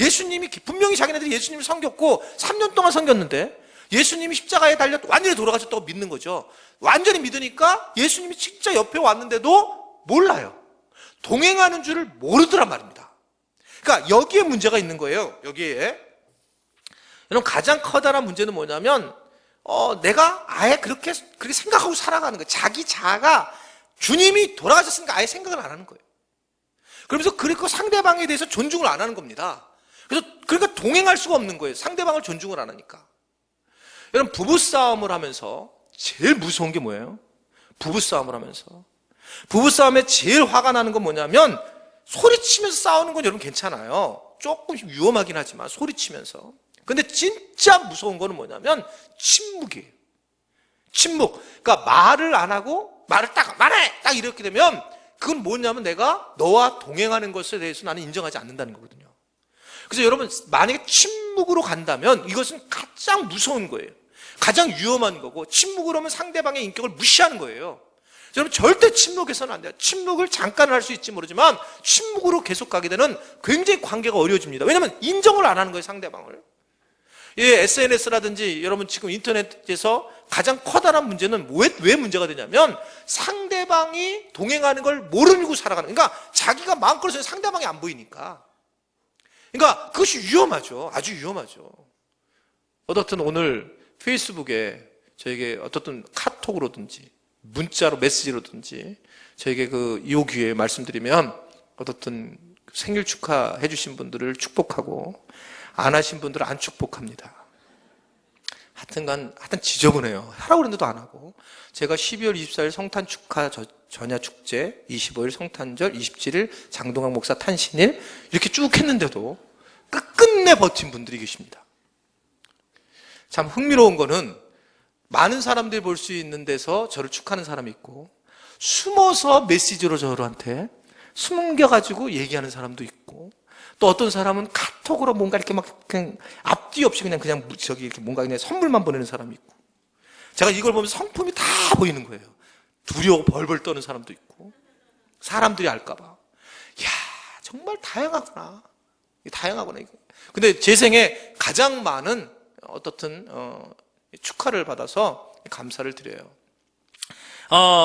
예수님이 분명히 자기네들이 예수님을 섬겼고 3년 동안 섬겼는데 예수님이 십자가에 달려 완전히 돌아가셨다고 믿는 거죠. 완전히 믿으니까 예수님이 진짜 옆에 왔는데도 몰라요. 동행하는 줄을 모르더란 말입니다. 그러니까 여기에 문제가 있는 거예요. 여기에. 여러분, 가장 커다란 문제는 뭐냐면 내가 아예 그렇게 생각하고 살아가는 거예요. 자기 자아가 주님이 돌아가셨으니까 아예 생각을 안 하는 거예요. 그러면서 그리고 상대방에 대해서 존중을 안 하는 겁니다. 그러니까 동행할 수가 없는 거예요. 상대방을 존중을 안 하니까. 여러분, 부부싸움을 하면서 제일 무서운 게 뭐예요? 부부싸움을 하면서. 부부싸움에 제일 화가 나는 건 뭐냐면 소리치면서 싸우는 건 여러분 괜찮아요. 조금 위험하긴 하지만 소리치면서. 근데 진짜 무서운 거는 뭐냐면 침묵이에요. 침묵. 그러니까 말을 안 하고 말해! 딱 이렇게 되면 그건 뭐냐면 내가 너와 동행하는 것에 대해서 나는 인정하지 않는다는 거거든요. 그래서 여러분, 만약에 침묵으로 간다면 이것은 가장 무서운 거예요. 가장 위험한 거고, 침묵으로 하면 상대방의 인격을 무시하는 거예요. 여러분, 절대 침묵해서는 안 돼요. 침묵을 잠깐 할 수 있지 모르지만 침묵으로 계속 가게 되면 굉장히 관계가 어려워집니다. 왜냐하면 인정을 안 하는 거예요, 상대방을. SNS라든지 여러분 지금 인터넷에서 가장 커다란 문제는 왜 문제가 되냐면 상대방이 동행하는 걸 모르고 살아가는, 그러니까 자기가 마음껏 상대방이 안 보이니까. 그러니까 그것이 위험하죠. 아주 위험하죠. 어떻든 오늘 페이스북에 저에게 어떻든 카톡으로든지 문자로 메시지로든지 저에게 이 기회에 말씀드리면 어떻든 생일 축하해 주신 분들을 축복하고 안 하신 분들은 안 축복합니다. 하여튼 지저분해요. 하라고 그랬는데도 안 하고. 제가 12월 24일 성탄 축하 전야 축제, 25일 성탄절, 27일 장동학 목사 탄신일 이렇게 쭉 했는데도 끝끝내 버틴 분들이 계십니다. 참 흥미로운 거는 많은 사람들이 볼 수 있는 데서 저를 축하하는 사람이 있고 숨어서 메시지로 저한테 숨겨가지고 얘기하는 사람도 있고 또 어떤 사람은 카톡으로 뭔가 이렇게 막 그냥 앞뒤 없이 그냥 저기 이렇게 뭔가 그냥 선물만 보내는 사람이 있고 제가 이걸 보면서 성품이 다 보이는 거예요. 두려워 벌벌 떠는 사람도 있고 사람들이 알까봐. 이야, 정말 다양하구나. 이거. 근데 제 생에 가장 많은 어떻든 축하를 받아서 감사를 드려요.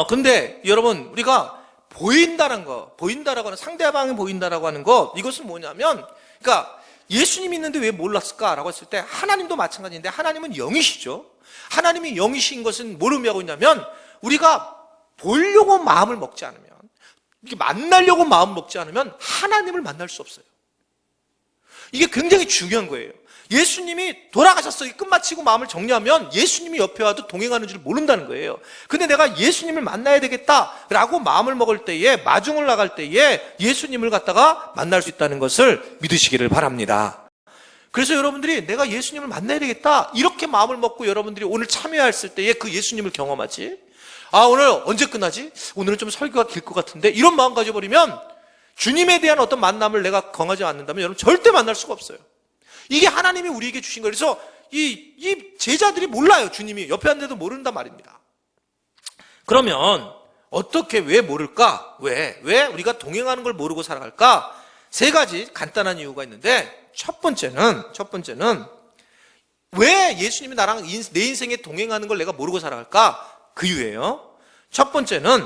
근데 여러분, 우리가 보인다라고 하는, 상대방이 보인다라고 하는 것, 이것은 뭐냐면, 그러니까 예수님이 있는데 왜 몰랐을까라고 했을 때 하나님도 마찬가지인데 하나님은 영이시죠. 하나님이 영이신 것은 뭘 의미하고 있냐면 우리가 보려고 마음을 먹지 않으면, 이렇게 만나려고 마음을 먹지 않으면 하나님을 만날 수 없어요. 이게 굉장히 중요한 거예요. 예수님이 돌아가셨어요. 끝마치고 마음을 정리하면 예수님이 옆에 와도 동행하는 줄 모른다는 거예요. 근데 내가 예수님을 만나야 되겠다라고 마음을 먹을 때에, 마중을 나갈 때에 예수님을 갖다가 만날 수 있다는 것을 믿으시기를 바랍니다. 그래서 여러분들이 내가 예수님을 만나야 되겠다 이렇게 마음을 먹고 여러분들이 오늘 참여했을 때에 그 예수님을 경험하지, 오늘 언제 끝나지? 오늘은 좀 설교가 길 것 같은데, 이런 마음 가져버리면 주님에 대한 어떤 만남을 내가 경험하지 않는다면 여러분 절대 만날 수가 없어요. 이게 하나님이 우리에게 주신 거예요. 그래서 이 제자들이 몰라요. 주님이 옆에 앉아도 모른단 말입니다. 그러면 어떻게, 왜 모를까? 왜 우리가 동행하는 걸 모르고 살아갈까? 세 가지 간단한 이유가 있는데, 첫 번째는 왜 예수님이 나랑 내 인생에 동행하는 걸 내가 모르고 살아갈까? 그 이유예요. 첫 번째는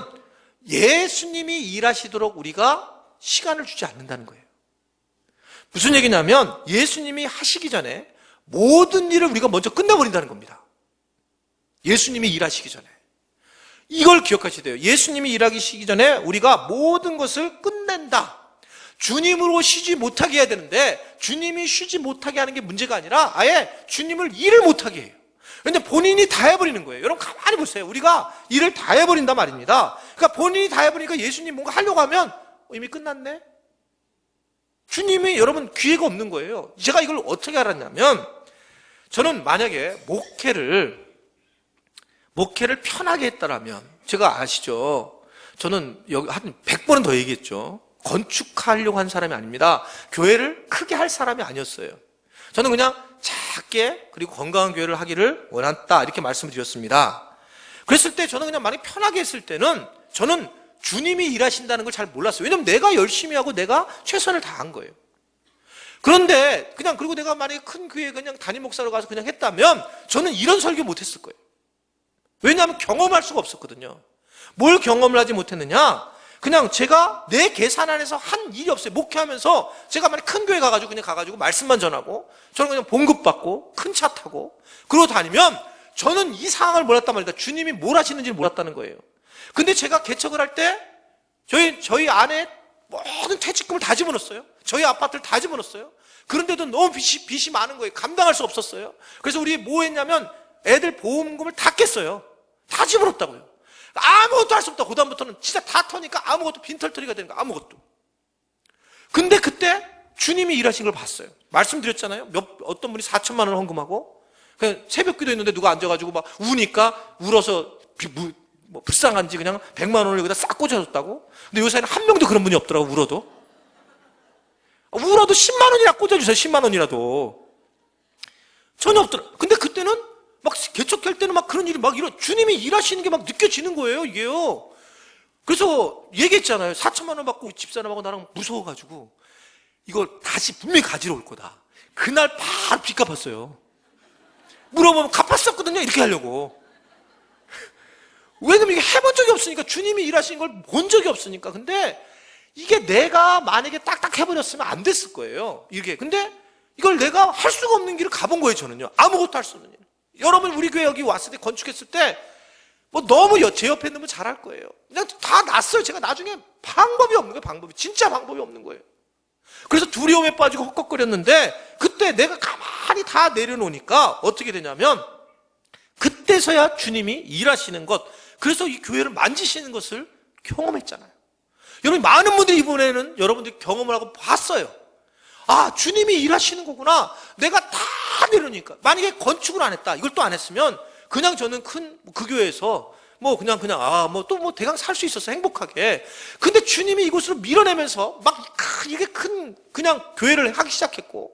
예수님이 일하시도록 우리가 시간을 주지 않는다는 거예요. 무슨 얘기냐면 예수님이 하시기 전에 모든 일을 우리가 먼저 끝내버린다는 겁니다. 예수님이 일하시기 전에. 이걸 기억하셔야 돼요. 예수님이 일하시기 전에 우리가 모든 것을 끝낸다. 주님으로 쉬지 못하게 해야 되는데 주님이 쉬지 못하게 하는 게 문제가 아니라 아예 주님을 일을 못하게 해요. 그런데 본인이 다 해버리는 거예요. 여러분 가만히 보세요. 우리가 일을 다 해버린단 말입니다. 그러니까 본인이 다 해버리니까 예수님 뭔가 하려고 하면 이미 끝났네? 주님이 여러분 기회가 없는 거예요. 제가 이걸 어떻게 알았냐면 저는 만약에 목회를 편하게 했다라면 제가 아시죠? 저는 여기 한 100번은 더 얘기했죠. 건축하려고 한 사람이 아닙니다. 교회를 크게 할 사람이 아니었어요. 저는 그냥 작게 그리고 건강한 교회를 하기를 원했다 이렇게 말씀을 드렸습니다. 그랬을 때 저는 그냥 많이 편하게 했을 때는 저는 주님이 일하신다는 걸 잘 몰랐어요. 왜냐면 내가 열심히 하고 내가 최선을 다한 거예요. 그런데 그리고 내가 만약에 큰 교회에 그냥 담임 목사로 가서 그냥 했다면 저는 이런 설교 못 했을 거예요. 왜냐하면 경험할 수가 없었거든요. 뭘 경험을 하지 못했느냐? 그냥 제가 내 계산 안에서 한 일이 없어요. 목회하면서 제가 만약 큰 교회 가가지고 말씀만 전하고 저는 그냥 봉급 받고 큰 차 타고 그러고 다니면 저는 이 상황을 몰랐단 말이다. 주님이 뭘 하시는지 몰랐다는 거예요. 근데 제가 개척을 할 때 저희 안에 모든 퇴직금을 다 집어넣었어요. 저희 아파트를 다 집어넣었어요. 그런데도 너무 빚이 많은 거예요. 감당할 수 없었어요. 그래서 우리 뭐 했냐면 애들 보험금을 다 깼어요. 다 집어넣었다고요. 아무것도 할 수 없다. 그다음부터는 진짜 다 터니까 아무것도 빈털터리가 되는 거 아무것도. 근데 그때 주님이 일하신 걸 봤어요. 말씀드렸잖아요. 어떤 분이 4천만 원을 헌금하고 그냥 새벽 기도 했는데 누가 앉아가지고 막 우니까 울어서 불쌍한지 그냥 100만 원을 여기다 싹 꽂아줬다고. 근데 요새는 한 명도 그런 분이 없더라고. 울어도 10만 원이라 꽂아주세요. 10만 원이라도 전혀 없더라고. 근데 그때는 막 개척할 때는 막 그런 일이 막 주님이 일하시는 게 막 느껴지는 거예요, 이게요. 그래서 얘기했잖아요. 4천만 원 받고 집사람하고 나랑 무서워가지고 이걸 다시 분명히 가지러 올 거다. 그날 바로 빚 갚았어요. 물어보면 갚았었거든요. 이렇게 하려고. 왜냐면 이게 해본 적이 없으니까, 주님이 일하시는 걸 본 적이 없으니까. 근데 이게 내가 만약에 딱딱 해버렸으면 안 됐을 거예요. 이게. 근데 이걸 내가 할 수가 없는 길을 가본 거예요, 저는요. 아무것도 할 수 없는 일. 여러분 우리 교회 여기 왔을 때 건축했을 때 뭐 너무 제 옆에 있는 분 잘할 거예요. 그냥 다 났어요. 제가 나중에 방법이 없는 거예요. 방법이. 진짜 방법이 없는 거예요. 그래서 두려움에 빠지고 헉헉거렸는데 그때 내가 가만히 다 내려놓으니까 어떻게 되냐면 그때서야 주님이 일하시는 것, 그래서 이 교회를 만지시는 것을 경험했잖아요. 여러분 많은 분들이 이번에는 여러분들이 경험을 하고 봤어요. 아, 주님이 일하시는 거구나. 내가 다 내려놓으니까. 만약에 건축을 안 했다, 이걸 또 안 했으면 그냥 저는 그 교회에서 대강 살 수 있었어, 행복하게. 근데 주님이 이곳으로 밀어내면서 이게 그냥 교회를 하기 시작했고,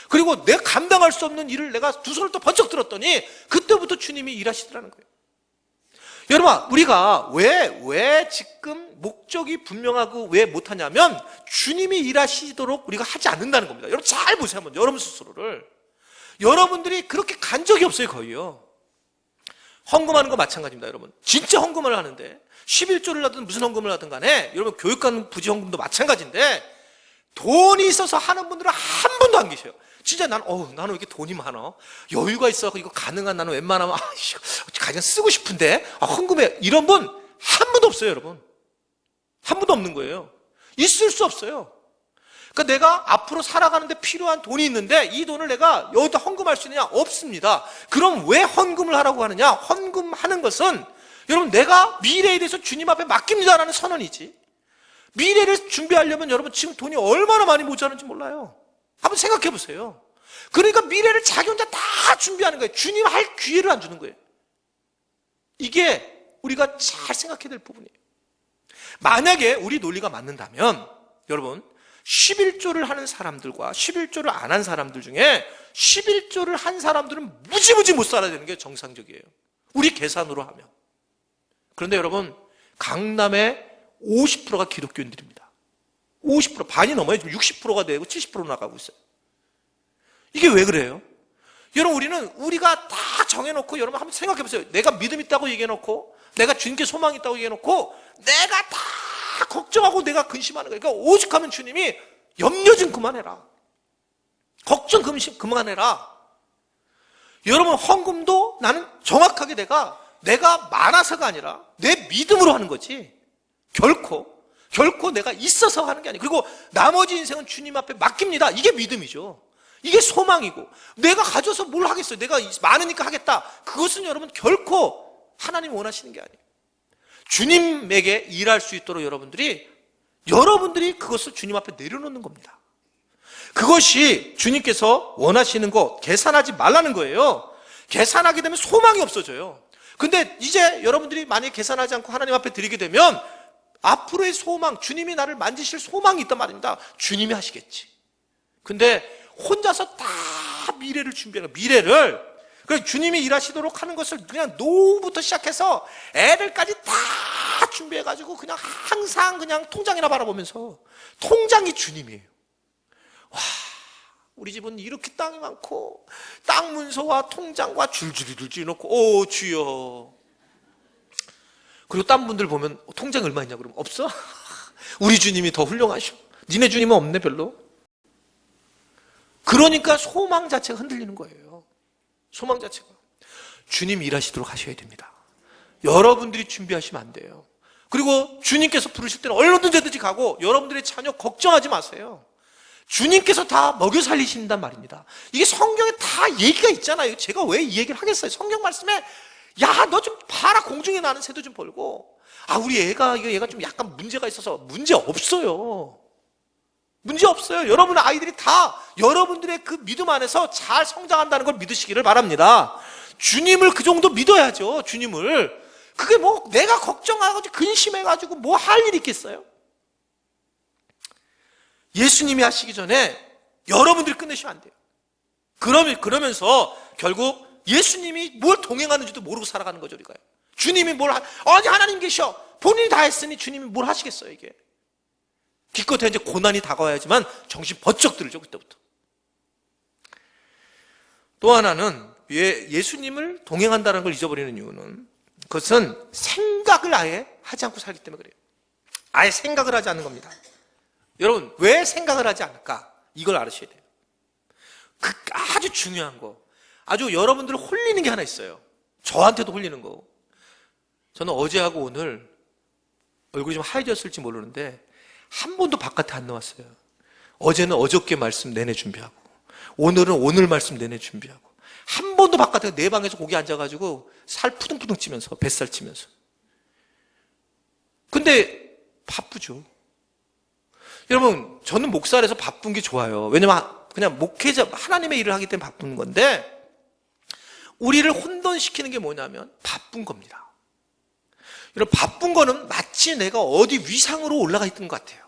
그리고 내가 감당할 수 없는 일을 내가 두 손을 또 번쩍 들었더니 그때부터 주님이 일하시더라는 거예요. 여러분, 우리가 왜 지금 목적이 분명하고 왜 못하냐면 주님이 일하시도록 우리가 하지 않는다는 겁니다. 여러분 잘 보세요. 한번 여러분 스스로를. 여러분들이 그렇게 간 적이 없어요, 거의요. 헌금하는 거 마찬가지입니다, 여러분. 진짜 헌금을 하는데 11조를 하든 무슨 헌금을 하든 간에 여러분 교육관 부지 헌금도 마찬가지인데 돈이 있어서 하는 분들은 한 분도 안 계셔요. 진짜 나는 왜 이렇게 돈이 많아? 여유가 있어서 이거 가능한, 나는 웬만하면 가장 쓰고 싶은데 헌금해, 이런 분 한 분도 없어요, 여러분. 한 분도 없는 거예요. 있을 수 없어요. 그러니까 내가 앞으로 살아가는데 필요한 돈이 있는데 이 돈을 내가 여기다 헌금할 수 있느냐? 없습니다. 그럼 왜 헌금을 하라고 하느냐? 헌금하는 것은 여러분 내가 미래에 대해서 주님 앞에 맡깁니다라는 선언이지. 미래를 준비하려면 여러분 지금 돈이 얼마나 많이 모자란지 몰라요. 한번 생각해 보세요. 그러니까 미래를 자기 혼자 다 준비하는 거예요. 주님 할 기회를 안 주는 거예요. 이게 우리가 잘 생각해야 될 부분이에요. 만약에 우리 논리가 맞는다면 여러분 11조를 하는 사람들과 11조를 안 한 사람들 중에 11조를 한 사람들은 무지무지 못 살아야 되는 게 정상적이에요. 우리 계산으로 하면. 그런데 여러분 강남의 50%가 기독교인들입니다. 50%, 반이 넘어요. 지금 60%가 되고 70% 나가고 있어요. 이게 왜 그래요? 여러분 우리가 다 정해놓고 여러분 한번 생각해 보세요. 내가 믿음 있다고 얘기해놓고 내가 주님께 소망이 있다고 얘기해놓고 내가 다 걱정하고 내가 근심하는 거예요. 그러니까 오죽하면 주님이 염려 좀 그만해라. 걱정 그만해라. 여러분, 헌금도 나는 정확하게 내가 많아서가 아니라 내 믿음으로 하는 거지. 결코 내가 있어서 하는 게 아니에요. 그리고 나머지 인생은 주님 앞에 맡깁니다. 이게 믿음이죠. 이게 소망이고, 내가 가져서 뭘 하겠어요. 내가 많으니까 하겠다. 그것은 여러분 결코 하나님 원하시는 게 아니에요. 주님에게 일할 수 있도록 여러분들이 그것을 주님 앞에 내려놓는 겁니다. 그것이 주님께서 원하시는 거, 계산하지 말라는 거예요. 계산하게 되면 소망이 없어져요. 근데 이제 여러분들이 만약에 계산하지 않고 하나님 앞에 드리게 되면 앞으로의 소망, 주님이 나를 만지실 소망이 있단 말입니다. 주님이 하시겠지. 근데 혼자서 다 미래를 준비하는, 미래를, 그래서 주님이 일하시도록 하는 것을 그냥 노후부터 시작해서 애들까지 다 준비해가지고 그냥 항상 그냥 통장이나 바라보면서, 통장이 주님이에요. 와, 우리 집은 이렇게 땅이 많고 땅 문서와 통장과 줄줄이 놓고, 오 주여. 그리고 딴 분들 보면 통장이 얼마 있냐 그러면 없어? 우리 주님이 더 훌륭하셔. 니네 주님은 없네 별로. 그러니까 소망 자체가 흔들리는 거예요. 소망 자체가. 주님 일하시도록 하셔야 됩니다. 여러분들이 준비하시면 안 돼요. 그리고 주님께서 부르실 때는 얼마든지 가고, 여러분들의 자녀 걱정하지 마세요. 주님께서 다 먹여 살리신단 말입니다. 이게 성경에 다 얘기가 있잖아요. 제가 왜 이 얘기를 하겠어요? 성경 말씀에, 야, 너 좀 봐라. 공중에 나는 새도 좀 벌고. 아, 우리 얘가 좀 약간 문제가 있어서. 문제 없어요. 문제 없어요. 여러분 아이들이 다 여러분들의 그 믿음 안에서 잘 성장한다는 걸 믿으시기를 바랍니다. 주님을 그 정도 믿어야죠. 주님을. 그게 뭐 내가 걱정하고 근심해가지고 뭐 할 일이 있겠어요? 예수님이 하시기 전에 여러분들이 끝내시면 안 돼요. 그러면서 결국 예수님이 뭘 동행하는지도 모르고 살아가는 거죠, 우리가. 주님이 아니, 하나님 계셔. 본인이 다 했으니 주님이 뭘 하시겠어요, 이게. 기껏해 이제 고난이 다가와야지만 정신 번쩍 들죠, 그때부터. 또 하나는 예수님을 동행한다는 걸 잊어버리는 이유는, 그것은 생각을 아예 하지 않고 살기 때문에 그래요. 아예 생각을 하지 않는 겁니다. 여러분, 왜 생각을 하지 않을까? 이걸 알으셔야 돼요. 아주 중요한 거, 아주 여러분들을 홀리는 게 하나 있어요. 저한테도 홀리는 거. 저는 어제하고 오늘 얼굴이 좀 하얘졌을지 모르는데 한 번도 바깥에 안 나왔어요. 어제는 어저께 말씀 내내 준비하고, 오늘은 오늘 말씀 내내 준비하고, 한 번도 바깥에 내 방에서 거기 앉아가지고 살 푸둥푸둥 찌면서, 뱃살 찌면서. 근데 바쁘죠. 여러분, 저는 목사라서 바쁜 게 좋아요. 왜냐면 그냥 목회자, 하나님의 일을 하기 때문에 바쁜 건데, 우리를 혼돈시키는 게 뭐냐면 바쁜 겁니다. 여러분, 바쁜 거는 마치 내가 어디 위상으로 올라가 있던 것 같아요.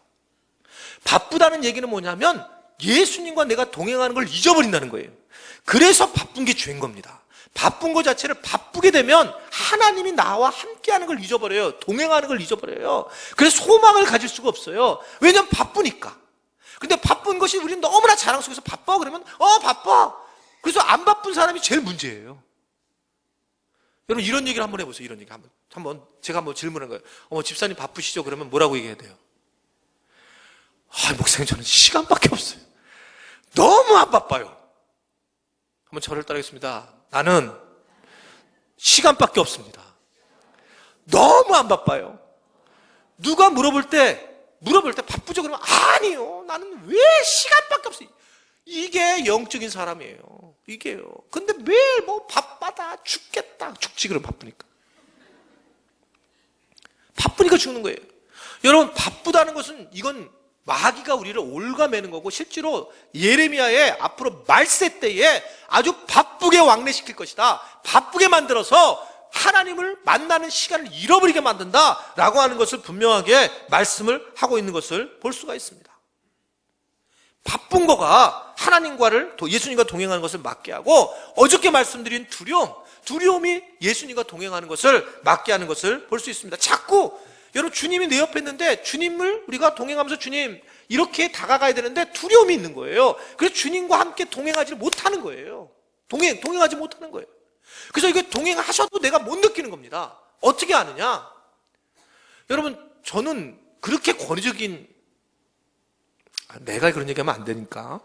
바쁘다는 얘기는 뭐냐면 예수님과 내가 동행하는 걸 잊어버린다는 거예요. 그래서 바쁜 게 죄인 겁니다. 바쁜 거 자체를 바쁘게 되면 하나님이 나와 함께하는 걸 잊어버려요. 동행하는 걸 잊어버려요. 그래서 소망을 가질 수가 없어요. 왜냐면 바쁘니까. 근데 바쁜 것이 우리는 너무나 자랑 속에서 바빠 그러면 바빠. 그래서 안 바쁜 사람이 제일 문제예요. 여러분, 이런 얘기를 한번 해보세요. 이런 얘기 한번 제가 한번 질문한 거예요. 집사님 바쁘시죠? 그러면 뭐라고 얘기해야 돼요? 목사님, 저는 시간밖에 없어요. 너무 안 바빠요. 한번 저를 따르겠습니다. 나는 시간밖에 없습니다. 너무 안 바빠요. 누가 물어볼 때 바쁘죠? 그러면 아니요, 나는 왜 시간밖에 없어요. 이게 영적인 사람이에요. 이게요. 근데 매일 바빠다 죽지 그럼 바쁘니까 죽는 거예요. 여러분, 바쁘다는 것은 이건 마귀가 우리를 올가매는 거고, 실제로 예레미야의 앞으로 말세 때에 아주 바쁘게 왕래시킬 것이다. 바쁘게 만들어서 하나님을 만나는 시간을 잃어버리게 만든다라고 하는 것을 분명하게 말씀을 하고 있는 것을 볼 수가 있습니다. 바쁜 거가 하나님과를, 예수님과 동행하는 것을 막게 하고, 어저께 말씀드린 두려움이 예수님과 동행하는 것을 막게 하는 것을 볼 수 있습니다. 자꾸 여러분, 주님이 내 옆에 있는데 주님을 우리가 동행하면서 주님 이렇게 다가가야 되는데 두려움이 있는 거예요. 그래서 주님과 함께 동행하지 못하는 거예요. 동행하지 못하는 거예요. 그래서 이거 동행하셔도 내가 못 느끼는 겁니다. 어떻게 아느냐? 여러분, 저는 그렇게 권위적인, 내가 그런 얘기하면 안 되니까,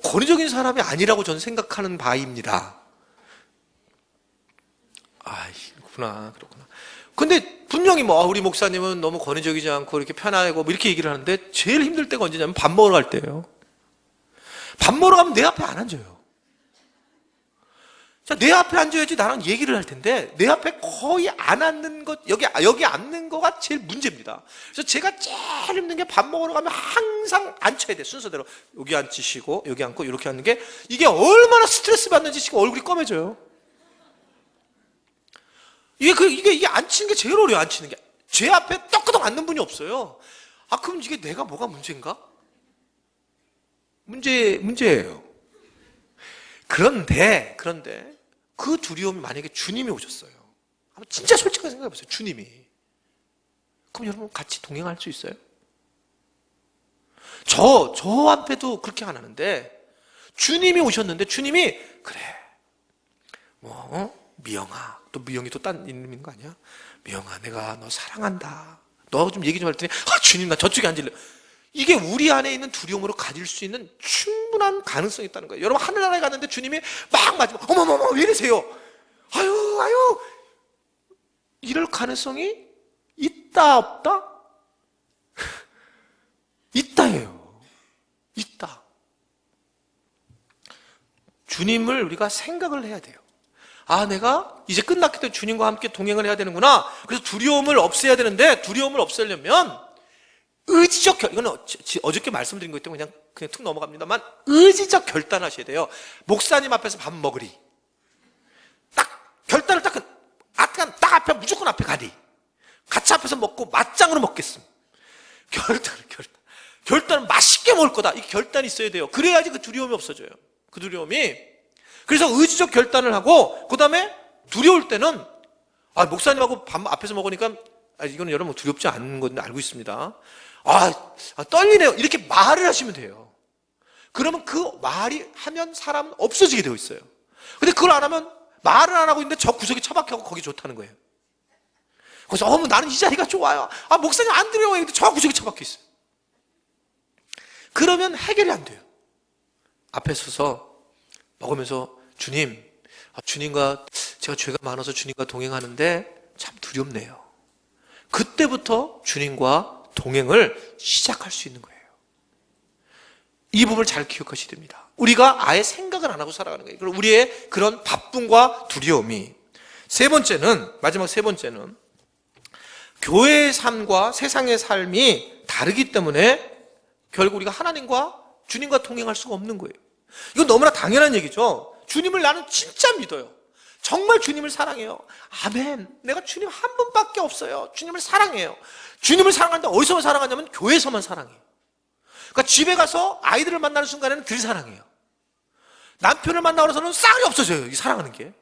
권위적인 사람이 아니라고 저는 생각하는 바입니다. 그렇구나. 근데 분명히 우리 목사님은 너무 권위적이지 않고 이렇게 편하고 이렇게 얘기를 하는데 제일 힘들 때가 언제냐면 밥 먹으러 갈 때예요. 밥 먹으러 가면 내 앞에 안 앉아요. 자, 내 앞에 앉아야지 나랑 얘기를 할 텐데 내 앞에 거의 안 앉는 것, 여기 앉는 거가 제일 문제입니다. 그래서 제가 제일 힘든 게 밥 먹으러 가면 항상 앉혀야 돼. 순서대로 여기 앉히시고 여기 앉고 이렇게 앉는 게 이게 얼마나 스트레스 받는지 지금 얼굴이 검해져요. 이게 앉히는 게 제일 어려워요. 앉히는 게. 제 앞에 떡끄덕 앉는 분이 없어요. 그럼 이게 내가 뭐가 문제인가? 문제예요. 그런데 그 두려움이 만약에 주님이 오셨어요. 한번 진짜 솔직하게 생각해 보세요. 주님이. 그럼 여러분 같이 동행할 수 있어요? 저 앞에도 그렇게 안 하는데 주님이 오셨는데 주님이 그래. 미영아. 또 미영이 또 딴 이름인 거 아니야? 미영아, 내가 너 사랑한다. 너하고 좀 얘기 좀 할 테니 주님 나 저쪽에 앉을래. 이게 우리 안에 있는 두려움으로 가질 수 있는 충분한 가능성이 있다는 거예요. 여러분 하늘나라에 갔는데 주님이 막 맞으면 어머머머 왜 이러세요? 아유 이럴 가능성이 있다 없다? 있다예요. 있다. 주님을 우리가 생각을 해야 돼요. 내가 이제 끝났기 때문에 주님과 함께 동행을 해야 되는구나. 그래서 두려움을 없애야 되는데 두려움을 없애려면 의지적 이거는 어저께 말씀드린 거기 때문에 그냥 툭 넘어갑니다만 의지적 결단하셔야 돼요. 목사님 앞에서 밥 먹으리. 딱 결단을 딱 앞에 무조건 앞에 가리. 같이 앞에서 먹고 맞짱으로 먹겠음. 결단은 맛있게 먹을 거다. 이 결단이 있어야 돼요. 그래야지 그 두려움이 없어져요. 그 두려움이. 그래서 의지적 결단을 하고 그다음에 두려울 때는 목사님하고 밥 앞에서 먹으니까 이거는 여러분 두렵지 않은 건 알고 있습니다. 떨리네요. 이렇게 말을 하시면 돼요. 그러면 그 말이 하면 사람은 없어지게 되어 있어요. 근데 그걸 안 하면 말을 안 하고 있는데 저 구석에 처박혀서 거기 좋다는 거예요. 그래서 나는 이 자리가 좋아요. 목사님 안 두려워요. 근데 저 구석에 처박혀 있어요. 그러면 해결이 안 돼요. 앞에 서서 먹으면서 주님, 주님과 제가 죄가 많아서 주님과 동행하는데 참 두렵네요. 그때부터 주님과 동행을 시작할 수 있는 거예요. 이 부분을 잘 기억하셔야 됩니다. 우리가 아예 생각을 안 하고 살아가는 거예요. 그리고 우리의 그런 바쁨과 두려움이. 마지막 세 번째는 교회의 삶과 세상의 삶이 다르기 때문에 결국 우리가 하나님과 주님과 동행할 수가 없는 거예요. 이건 너무나 당연한 얘기죠. 주님을 나는 진짜 믿어요. 정말 주님을 사랑해요. 아멘. 내가 주님 한 분밖에 없어요. 주님을 사랑해요. 주님을 사랑하는데 어디서만 사랑하냐면 교회에서만 사랑해요. 그러니까 집에 가서 아이들을 만나는 순간에는 늘 사랑해요. 남편을 만나고 나서는 싹이 없어져요. 이 사랑하는 게.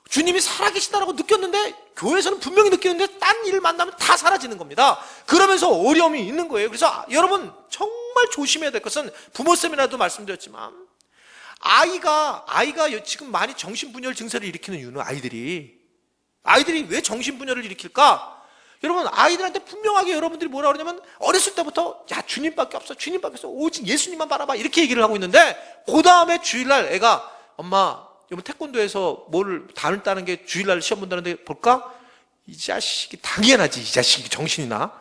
주님이 살아계시다라고 느꼈는데 교회에서는 분명히 느끼는데 딴 일을 만나면 다 사라지는 겁니다. 그러면서 어려움이 있는 거예요. 그래서 여러분 정말 조심해야 될 것은 부모 세미나도 말씀드렸지만 아이가 지금 많이 정신분열 증세를 일으키는 이유는 아이들이 왜 정신분열을 일으킬까? 여러분 아이들한테 분명하게 여러분들이 뭐라 그러냐면 어렸을 때부터 주님밖에 없어 오직 예수님만 바라봐 이렇게 얘기를 하고 있는데 그 다음에 주일날 애가 엄마 여러분 태권도에서 뭐를 단을 따는 게 주일날 시험 본다는데 볼까? 이 자식이 당연하지. 이 자식이 정신이나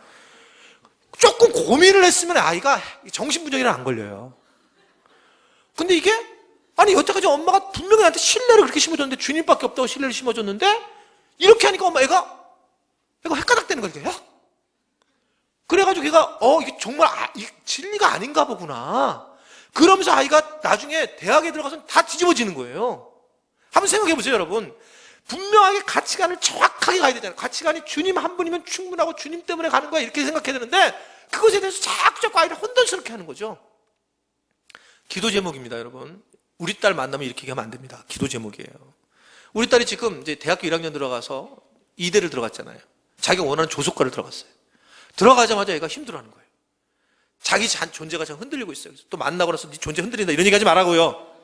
조금 고민을 했으면 아이가 정신분열이랑 안 걸려요. 근데 이게 여태까지 엄마가 분명히 나한테 신뢰를 그렇게 심어줬는데 주님밖에 없다고 신뢰를 심어줬는데 이렇게 하니까 애가 헷가닥대는 거야. 그래가지고 걔가 이게 정말 이게 진리가 아닌가 보구나. 그러면서 아이가 나중에 대학에 들어가서 다 뒤집어지는 거예요. 한번 생각해 보세요, 여러분. 분명하게 가치관을 정확하게 가야 되잖아요. 가치관이 주님 한 분이면 충분하고 주님 때문에 가는 거야 이렇게 생각해야 되는데 그것에 대해서 자꾸 아이를 혼돈스럽게 하는 거죠. 기도 제목입니다, 여러분. 우리 딸 만나면 이렇게 얘기하면 안 됩니다. 기도 제목이에요. 우리 딸이 지금 이제 대학교 1학년 들어가서 이대를 들어갔잖아요. 자기가 원하는 조속과를 들어갔어요. 들어가자마자 얘가 힘들어하는 거예요. 자기 존재가 참 흔들리고 있어요. 그래서 또 만나고 나서 네 존재 흔들린다 이런 얘기 하지 말라고요.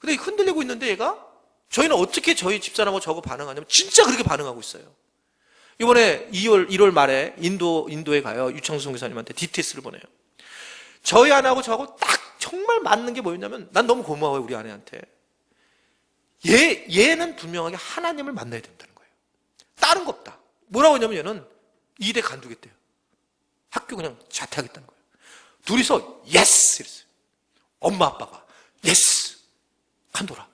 근데 흔들리고 있는데 얘가 저희는 어떻게 저희 집사람하고 저하고 반응하냐면 진짜 그렇게 반응하고 있어요. 이번에 1월 말에 인도에 가요. 유창수 선교사님한테 DTS를 보내요. 저희 아내하고 저하고 딱 정말 맞는 게 뭐였냐면 난 너무 고마워요 우리 아내한테. 얘는 분명하게 하나님을 만나야 된다는 거예요. 다른 거 없다. 뭐라고 하냐면 얘는 이대 간두겠대요. 학교 그냥 자퇴하겠다는 거예요. 둘이서 예스 이랬어요. 엄마 아빠가 예스 간둬라.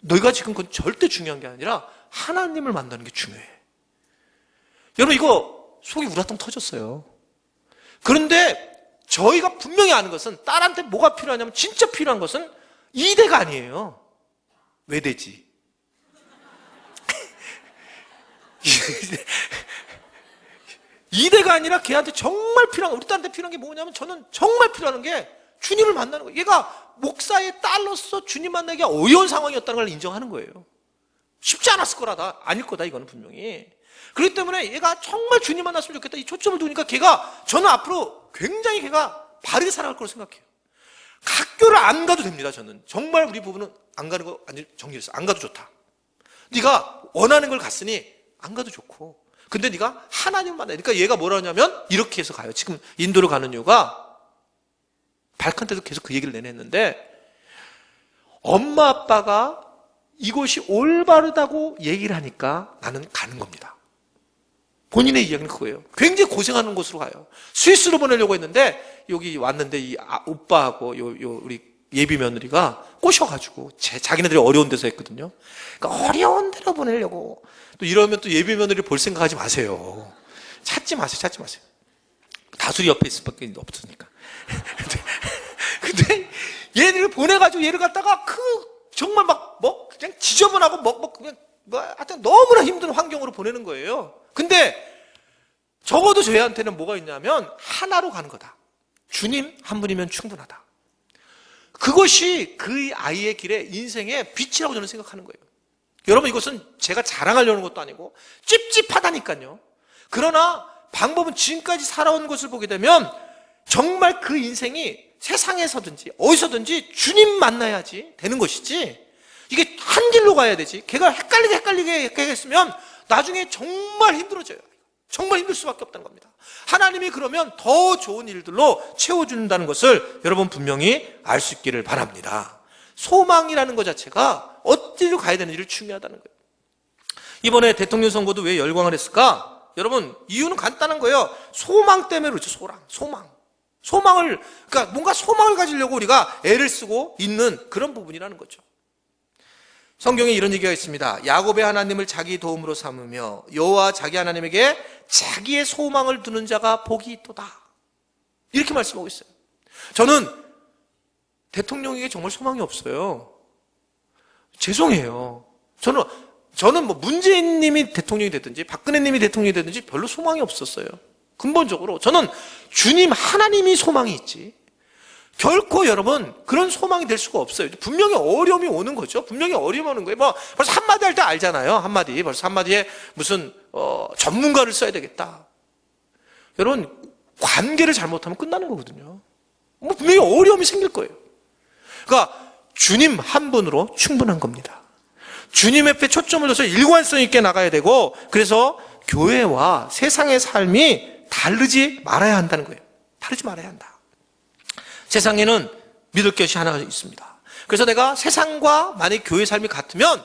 너희가 지금 그건 절대 중요한 게 아니라 하나님을 만나는 게 중요해. 여러분 이거 속이 우라통 터졌어요. 그런데 저희가 분명히 아는 것은 딸한테 뭐가 필요하냐면 진짜 필요한 것은 이대가 아니에요. 외대지. 이대가 아니라 걔한테 정말 필요한, 우리 딸한테 필요한 게 뭐냐면 저는 정말 필요한 게 주님을 만나는 거예요. 얘가 목사의 딸로서 주님 만나기가 어려운 상황이었다는 걸 인정하는 거예요. 쉽지 않았을 거라다. 아닐 거다 이거는 분명히. 그렇기 때문에 얘가 정말 주님 만났으면 좋겠다. 이 초점을 두니까 저는 앞으로 굉장히 걔가 바르게 살아갈 거라고 생각해요. 학교를 안 가도 됩니다. 저는 정말 우리 부부는 안 가는 거 정리했어. 안 가도 좋다. 네가 원하는 걸 갔으니 안 가도 좋고, 근데 네가 하나님 만나. 그러니까 얘가 뭐라 하냐면 이렇게 해서 가요. 지금 인도를 가는 이유가 발칸 때도 계속 그 얘기를 내냈는데, 엄마 아빠가 이곳이 올바르다고 얘기를 하니까 나는 가는 겁니다. 본인의 이야기는 그거예요. 굉장히 고생하는 곳으로 가요. 스위스로 보내려고 했는데 여기 왔는데 이 오빠하고 우리 예비 며느리가 꼬셔가지고 자기네들이 어려운 데서 했거든요. 그러니까 어려운 데로 보내려고. 또 이러면 또 예비 며느리 볼 생각하지 마세요. 찾지 마세요. 다술이 옆에 있을 밖에 없으니까. 근데 얘를 보내가지고 얘를 갖다가 정말 그냥 지저분하고 그냥 하여튼 너무나 힘든 환경으로 보내는 거예요. 근데 적어도 저희한테는 뭐가 있냐면 하나로 가는 거다. 주님 한 분이면 충분하다. 그것이 그 아이의 길에 인생의 빛이라고 저는 생각하는 거예요. 여러분 이것은 제가 자랑하려는 것도 아니고 찝찝하다니까요. 그러나 방법은 지금까지 살아온 것을 보게 되면 정말 그 인생이 세상에서든지 어디서든지 주님 만나야지 되는 것이지, 이게 한 길로 가야 되지, 걔가 헷갈리게 했으면 나중에 정말 힘들어져요. 정말 힘들 수밖에 없다는 겁니다. 하나님이 그러면 더 좋은 일들로 채워준다는 것을 여러분 분명히 알 수 있기를 바랍니다. 소망이라는 것 자체가 어디로 가야 되는지를 중요하다는 거예요. 이번에 대통령 선거도 왜 열광을 했을까? 여러분 이유는 간단한 거예요. 소망 때문에 그렇죠. 소망을, 그러니까 뭔가 소망을 가지려고 우리가 애를 쓰고 있는 그런 부분이라는 거죠. 성경에 이런 얘기가 있습니다. 야곱의 하나님을 자기 도움으로 삼으며 여호와 자기 하나님에게 자기의 소망을 두는 자가 복이 있도다. 이렇게 말씀하고 있어요. 저는 대통령에게 정말 소망이 없어요. 죄송해요. 저는 문재인 님이 대통령이 됐든지 박근혜 님이 대통령이 됐든지 별로 소망이 없었어요. 근본적으로 저는 주님 하나님이 소망이 있지, 결코 여러분 그런 소망이 될 수가 없어요. 분명히 어려움이 오는 거죠. 분명히 어려움이 오는 거예요. 벌써 한마디 할 때 알잖아요. 벌써 한마디에 무슨 전문가를 써야 되겠다. 여러분 관계를 잘못하면 끝나는 거거든요. 분명히 어려움이 생길 거예요. 그러니까 주님 한 분으로 충분한 겁니다. 주님 앞에 초점을 둬서 일관성 있게 나가야 되고, 그래서 교회와 세상의 삶이 다르지 말아야 한다는 거예요. 다르지 말아야 한다. 세상에는 믿을 것이 하나 있습니다. 그래서 내가 세상과 만약 교회 삶이 같으면,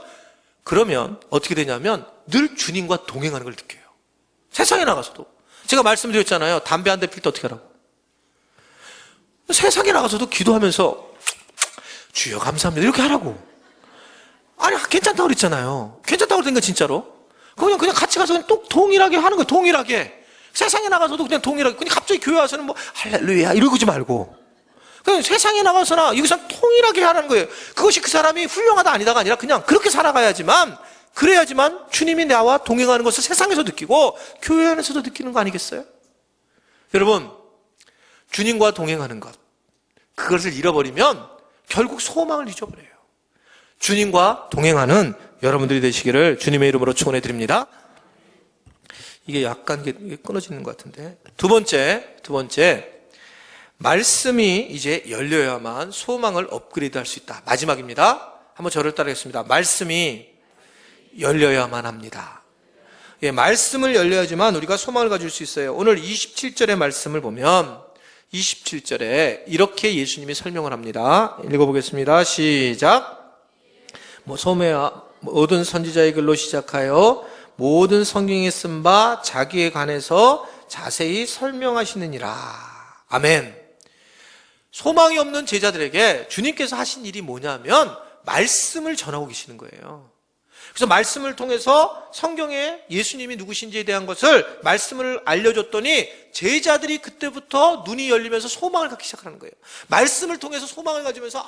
그러면 어떻게 되냐면 늘 주님과 동행하는 걸 느껴요. 세상에 나가서도. 제가 말씀드렸잖아요. 담배 한 대 필 때 어떻게 하라고. 세상에 나가서도 기도하면서 주여 감사합니다 이렇게 하라고. 아니 괜찮다고 그랬잖아요. 괜찮다고 그러니까 진짜로 그냥 같이 가서 그냥 동일하게 하는 거예요. 동일하게. 세상에 나가서도 그냥 동일하게. 근데 갑자기 교회 와서는 할렐루야 이러지 말고 그냥 세상에 나가서나 여기서 통일하게 하는 거예요. 그것이 그 사람이 훌륭하다 아니다가 아니라 그냥 그렇게 살아가야지만, 그래야지만 주님이 나와 동행하는 것을 세상에서 느끼고 교회 안에서도 느끼는 거 아니겠어요? 여러분 주님과 동행하는 것, 그것을 잃어버리면 결국 소망을 잊어버려요. 주님과 동행하는 여러분들이 되시기를 주님의 이름으로 축원해 드립니다. 이게 약간 끊어지는 것 같은데. 두 번째 말씀이 이제 열려야만 소망을 업그레이드할 수 있다. 마지막입니다. 한번 저를 따르겠습니다. 말씀이 열려야만 합니다. 예, 말씀을 열려야지만 우리가 소망을 가질 수 있어요. 오늘 27절의 말씀을 보면 27절에 이렇게 예수님이 설명을 합니다. 읽어보겠습니다. 시작. 소매와 모든 선지자의 글로 시작하여 모든 성경에 쓴 바 자기에 관해서 자세히 설명하시느니라. 아멘. 소망이 없는 제자들에게 주님께서 하신 일이 뭐냐면 말씀을 전하고 계시는 거예요. 그래서 말씀을 통해서 성경에 예수님이 누구신지에 대한 것을 말씀을 알려줬더니 제자들이 그때부터 눈이 열리면서 소망을 갖기 시작하는 거예요. 말씀을 통해서 소망을 가지면서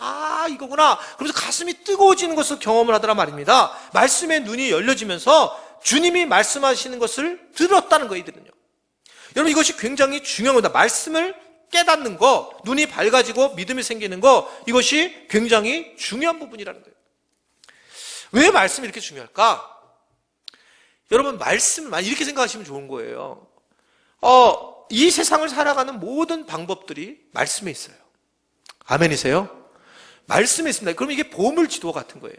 이거구나. 그러면서 가슴이 뜨거워지는 것을 경험을 하더란 말입니다. 말씀의 눈이 열려지면서 주님이 말씀하시는 것을 들었다는 거예요, 이들은요. 여러분, 이것이 굉장히 중요한 겁니다. 말씀을 깨닫는 거, 눈이 밝아지고 믿음이 생기는 거, 이것이 굉장히 중요한 부분이라는 거예요. 왜 말씀이 이렇게 중요할까? 여러분, 말씀을 이렇게 생각하시면 좋은 거예요. 이 세상을 살아가는 모든 방법들이 말씀에 있어요. 아멘이세요? 말씀에 있습니다. 그럼 이게 보물지도 같은 거예요.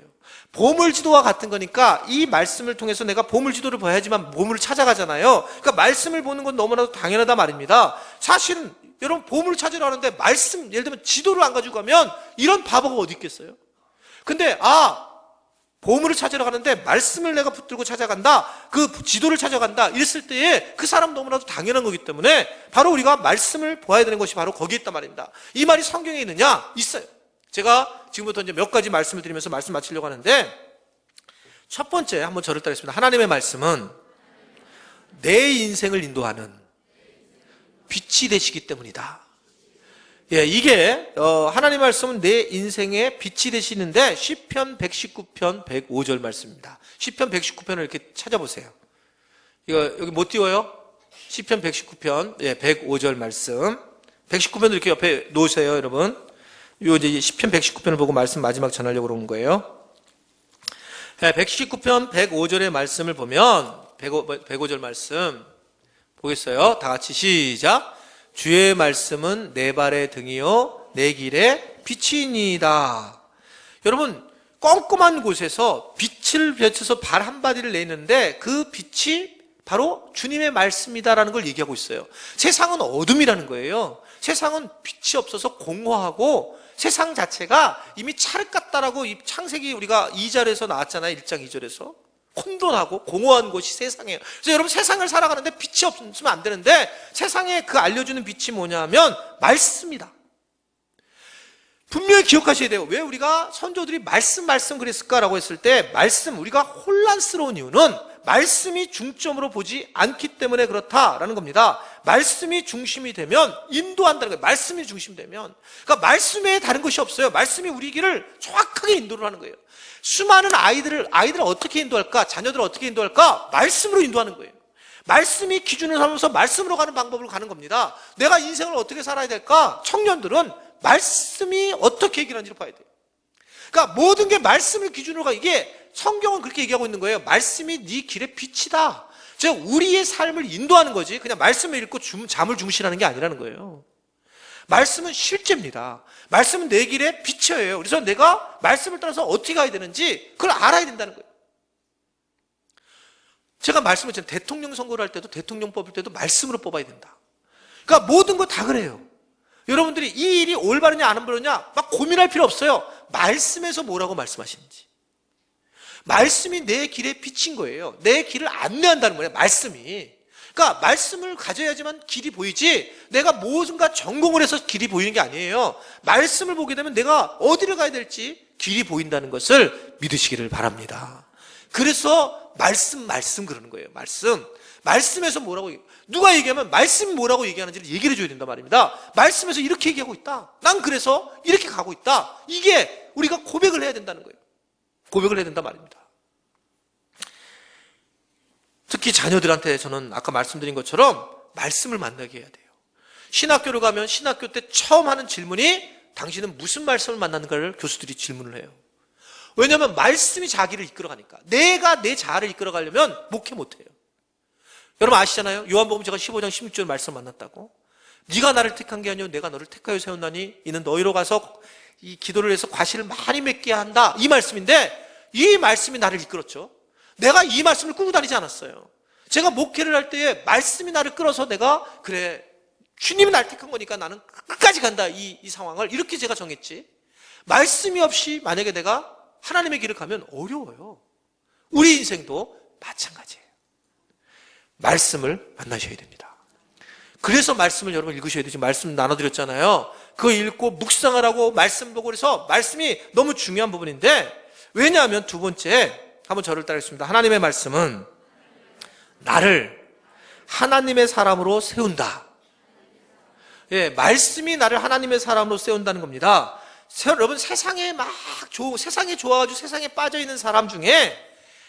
보물지도와 같은 거니까 이 말씀을 통해서 내가 보물지도를 봐야지만 보물을 찾아가잖아요. 그러니까 말씀을 보는 건 너무나도 당연하다 말입니다. 사실은 여러분, 보물을 찾으러 가는데 말씀, 예를 들면 지도를 안 가지고 가면 이런 바보가 어디 있겠어요? 근데 보물을 찾으러 가는데 말씀을 내가 붙들고 찾아간다, 그 지도를 찾아간다 이랬을 때에 그 사람 너무나도 당연한 거기 때문에 바로 우리가 말씀을 보아야 되는 것이 바로 거기에 있단 말입니다. 이 말이 성경에 있느냐? 있어요. 제가 지금부터 이제 몇 가지 말씀을 드리면서 말씀 마치려고 하는데, 첫 번째 한번 저를 따르겠습니다. 하나님의 말씀은 내 인생을 인도하는 빛이 되시기 때문이다. 이게 하나님의 말씀은 내 인생의 빛이 되시는데 시편 119편 105절 말씀입니다. 시편 119편을 이렇게 찾아보세요. 이거 여기 못 띄워요? 시편 119편 105절 말씀. 119편도 이렇게 옆에 놓으세요, 여러분. 요 이제 시편 119편을 보고 말씀 마지막 전하려고 그런 거예요. 119편 105절의 말씀을 보면 105절 말씀 보겠어요? 다 같이 시작. 주의 말씀은 내 발의 등이요 내 길에 빛이니이다. 여러분, 껌껌한 곳에서 빛을 비춰서 발 한마디를 내는데 그 빛이 바로 주님의 말씀이다라는 걸 얘기하고 있어요. 세상은 어둠이라는 거예요. 세상은 빛이 없어서 공허하고 세상 자체가 이미 찰흙 같다라고 이 창세기 우리가 2절에서 나왔잖아요. 1장 2절에서. 혼돈하고 공허한 곳이 세상이에요. 그래서 여러분, 세상을 살아가는데 빛이 없으면 안 되는데 세상에 그 알려주는 빛이 뭐냐 하면 말씀이다. 분명히 기억하셔야 돼요. 왜 우리가 선조들이 말씀 그랬을까라고 했을 때, 말씀, 우리가 혼란스러운 이유는 말씀이 중점으로 보지 않기 때문에 그렇다라는 겁니다. 말씀이 중심이 되면 인도한다는 거예요. 말씀이 중심이 되면. 그러니까 말씀에 다른 것이 없어요. 말씀이 우리 길을 정확하게 인도를 하는 거예요. 수많은 아이들을 어떻게 인도할까? 자녀들을 어떻게 인도할까? 말씀으로 인도하는 거예요. 말씀이 기준을 삼으면서 말씀으로 가는 방법으로 가는 겁니다. 내가 인생을 어떻게 살아야 될까? 청년들은 말씀이 어떻게 얘기하는지를 봐야 돼요. 그러니까 모든 게 말씀을 기준으로 가. 이게 성경은 그렇게 얘기하고 있는 거예요. 말씀이 네 길의 빛이다. 즉 우리의 삶을 인도하는 거지 그냥 말씀을 읽고 잠을 주무시라는 게 아니라는 거예요. 말씀은 실제입니다. 말씀은 내 길의 빛이에요. 그래서 내가 말씀을 따라서 어떻게 가야 되는지 그걸 알아야 된다는 거예요. 제가 말씀을 대통령 선거를 할 때도 대통령 뽑을 때도 말씀으로 뽑아야 된다. 그러니까 모든 거 다 그래요. 여러분들이 이 일이 올바르냐 안 올바르냐 막 고민할 필요 없어요. 말씀에서 뭐라고 말씀하시는지. 말씀이 내 길의 빛인 거예요. 내 길을 안내한다는 거예요. 말씀이. 그러니까 말씀을 가져야지만 길이 보이지 내가 무엇인가 전공을 해서 길이 보이는 게 아니에요. 말씀을 보게 되면 내가 어디를 가야 될지 길이 보인다는 것을 믿으시기를 바랍니다. 그래서 말씀 그러는 거예요. 말씀에서 뭐라고 누가 얘기하면 말씀이 뭐라고 얘기하는지를 얘기를 해줘야 된단 말입니다. 말씀에서 이렇게 얘기하고 있다. 난 그래서 이렇게 가고 있다. 이게 우리가 고백을 해야 된다는 거예요. 고백을 해야 된단 말입니다. 특히 자녀들한테 저는 아까 말씀드린 것처럼 말씀을 만나게 해야 돼요. 신학교를 가면 신학교 때 처음 하는 질문이 당신은 무슨 말씀을 만나는가를 교수들이 질문을 해요. 왜냐하면 말씀이 자기를 이끌어가니까. 내가 내 자아를 이끌어가려면 목회 못해요. 여러분 아시잖아요. 요한복음 제가 15장 16절 말씀 만났다고. 네가 나를 택한 게 아니요 내가 너를 택하여 세웠나니 이는 너희로 가서 이 기도를 해서 과실을 많이 맺게 한다. 이 말씀인데 이 말씀이 나를 이끌었죠. 내가 이 말씀을 끌고 다니지 않았어요. 제가 목회를 할 때에 말씀이 나를 끌어서 내가 그래 주님이 날 택한 거니까 나는 끝까지 간다. 이 상황을 이렇게 제가 정했지. 말씀이 없이 만약에 내가 하나님의 길을 가면 어려워요. 우리 인생도 마찬가지예요. 말씀을 만나셔야 됩니다. 그래서 말씀을 여러분 읽으셔야 되지. 말씀 나눠드렸잖아요. 그거 읽고 묵상을 하고 말씀 보고 그래서 말씀이 너무 중요한 부분인데, 왜냐하면 두 번째, 한번 저를 따르겠습니다. 하나님의 말씀은 나를 하나님의 사람으로 세운다. 예, 말씀이 나를 하나님의 사람으로 세운다는 겁니다. 여러분, 세상에 세상에 좋아가지고 세상에 빠져있는 사람 중에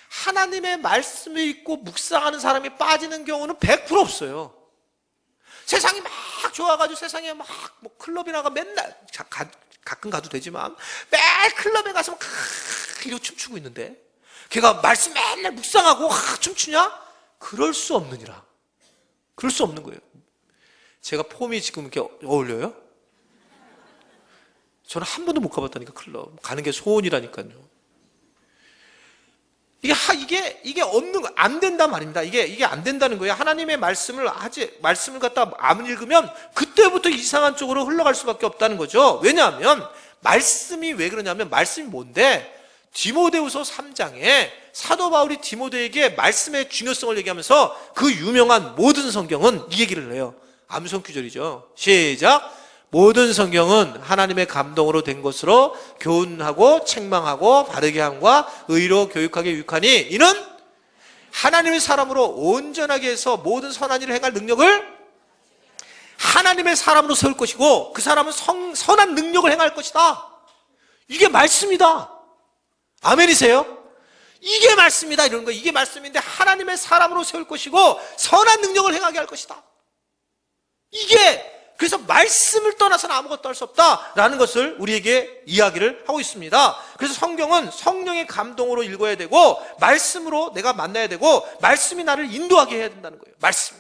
하나님의 말씀을 읽고 묵상하는 사람이 빠지는 경우는 100% 없어요. 세상이 막 좋아가지고 세상에 막 클럽이나 가 맨날, 가끔 가도 되지만 매일 클럽에 가서 막 이러고 춤추고 있는데 걔가 말씀 맨날 묵상하고 춤추냐? 그럴 수 없느니라. 그럴 수 없는 거예요. 제가 폼이 지금 이렇게 어울려요? 저는 한 번도 못 가봤다니까. 클럽 가는 게 소원이라니까요. 이게 없는 거, 안 된단 말입니다. 이게 안 된다는 거예요. 하나님의 말씀을 갖다 안 읽으면 그때부터 이상한 쪽으로 흘러갈 수밖에 없다는 거죠. 왜냐하면 말씀이 왜 그러냐면, 말씀이 뭔데? 디모데후서 3장에 사도 바울이 디모데에게 말씀의 중요성을 얘기하면서 그 유명한 모든 성경은 이 얘기를 해요. 암송 구절이죠. 시작. 모든 성경은 하나님의 감동으로 된 것으로 교훈하고 책망하고 바르게 함과 의로 교육하게 유익하니 이는 하나님의 사람으로 온전하게 해서 모든 선한 일을 행할 능력을 하나님의 사람으로 세울 것이고 그 사람은 선한 능력을 행할 것이다. 이게 말씀이다. 아멘이세요? 이게 말씀이다. 이런 거. 이게 말씀인데 하나님의 사람으로 세울 것이고 선한 능력을 행하게 할 것이다. 그래서 말씀을 떠나서는 아무것도 할 수 없다라는 것을 우리에게 이야기를 하고 있습니다. 그래서 성경은 성령의 감동으로 읽어야 되고 말씀으로 내가 만나야 되고 말씀이 나를 인도하게 해야 된다는 거예요. 말씀.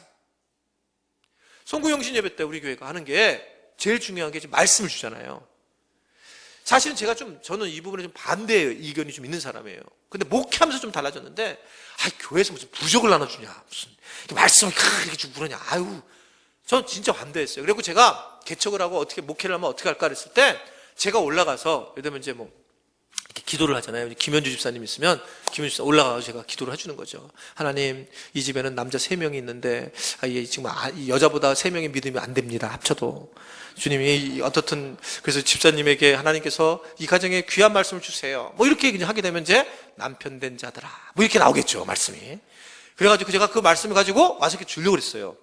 송구영신 예배 때 우리 교회가 하는 게 제일 중요한 게 말씀을 주잖아요. 사실은 저는 이 부분에 좀 반대 의견이 좀 있는 사람이에요. 근데 목회하면서 좀 달라졌는데, 교회에서 무슨 부적을 나눠주냐, 무슨 말씀을 이렇게 주고 그러냐, 전 진짜 반대했어요. 그리고 제가 개척을 하고 어떻게 목회를 하면 어떻게 할까 그랬을 때, 제가 올라가서, 예를 들면 이제 이렇게 기도를 하잖아요. 김현주 집사님 있으면, 김현주 집사 올라가서 제가 기도를 해주는 거죠. 하나님, 이 집에는 남자 3명이 있는데, 지금 여자보다 3명의 믿음이 안 됩니다. 합쳐도. 주님이 어떻든, 그래서 집사님에게 하나님께서 이 가정에 귀한 말씀을 주세요. 이렇게 그냥 하게 되면 이제 남편 된 자들아. 이렇게 나오겠죠, 말씀이. 그래가지고 제가 그 말씀을 가지고 와서 이렇게 주려고 그랬어요.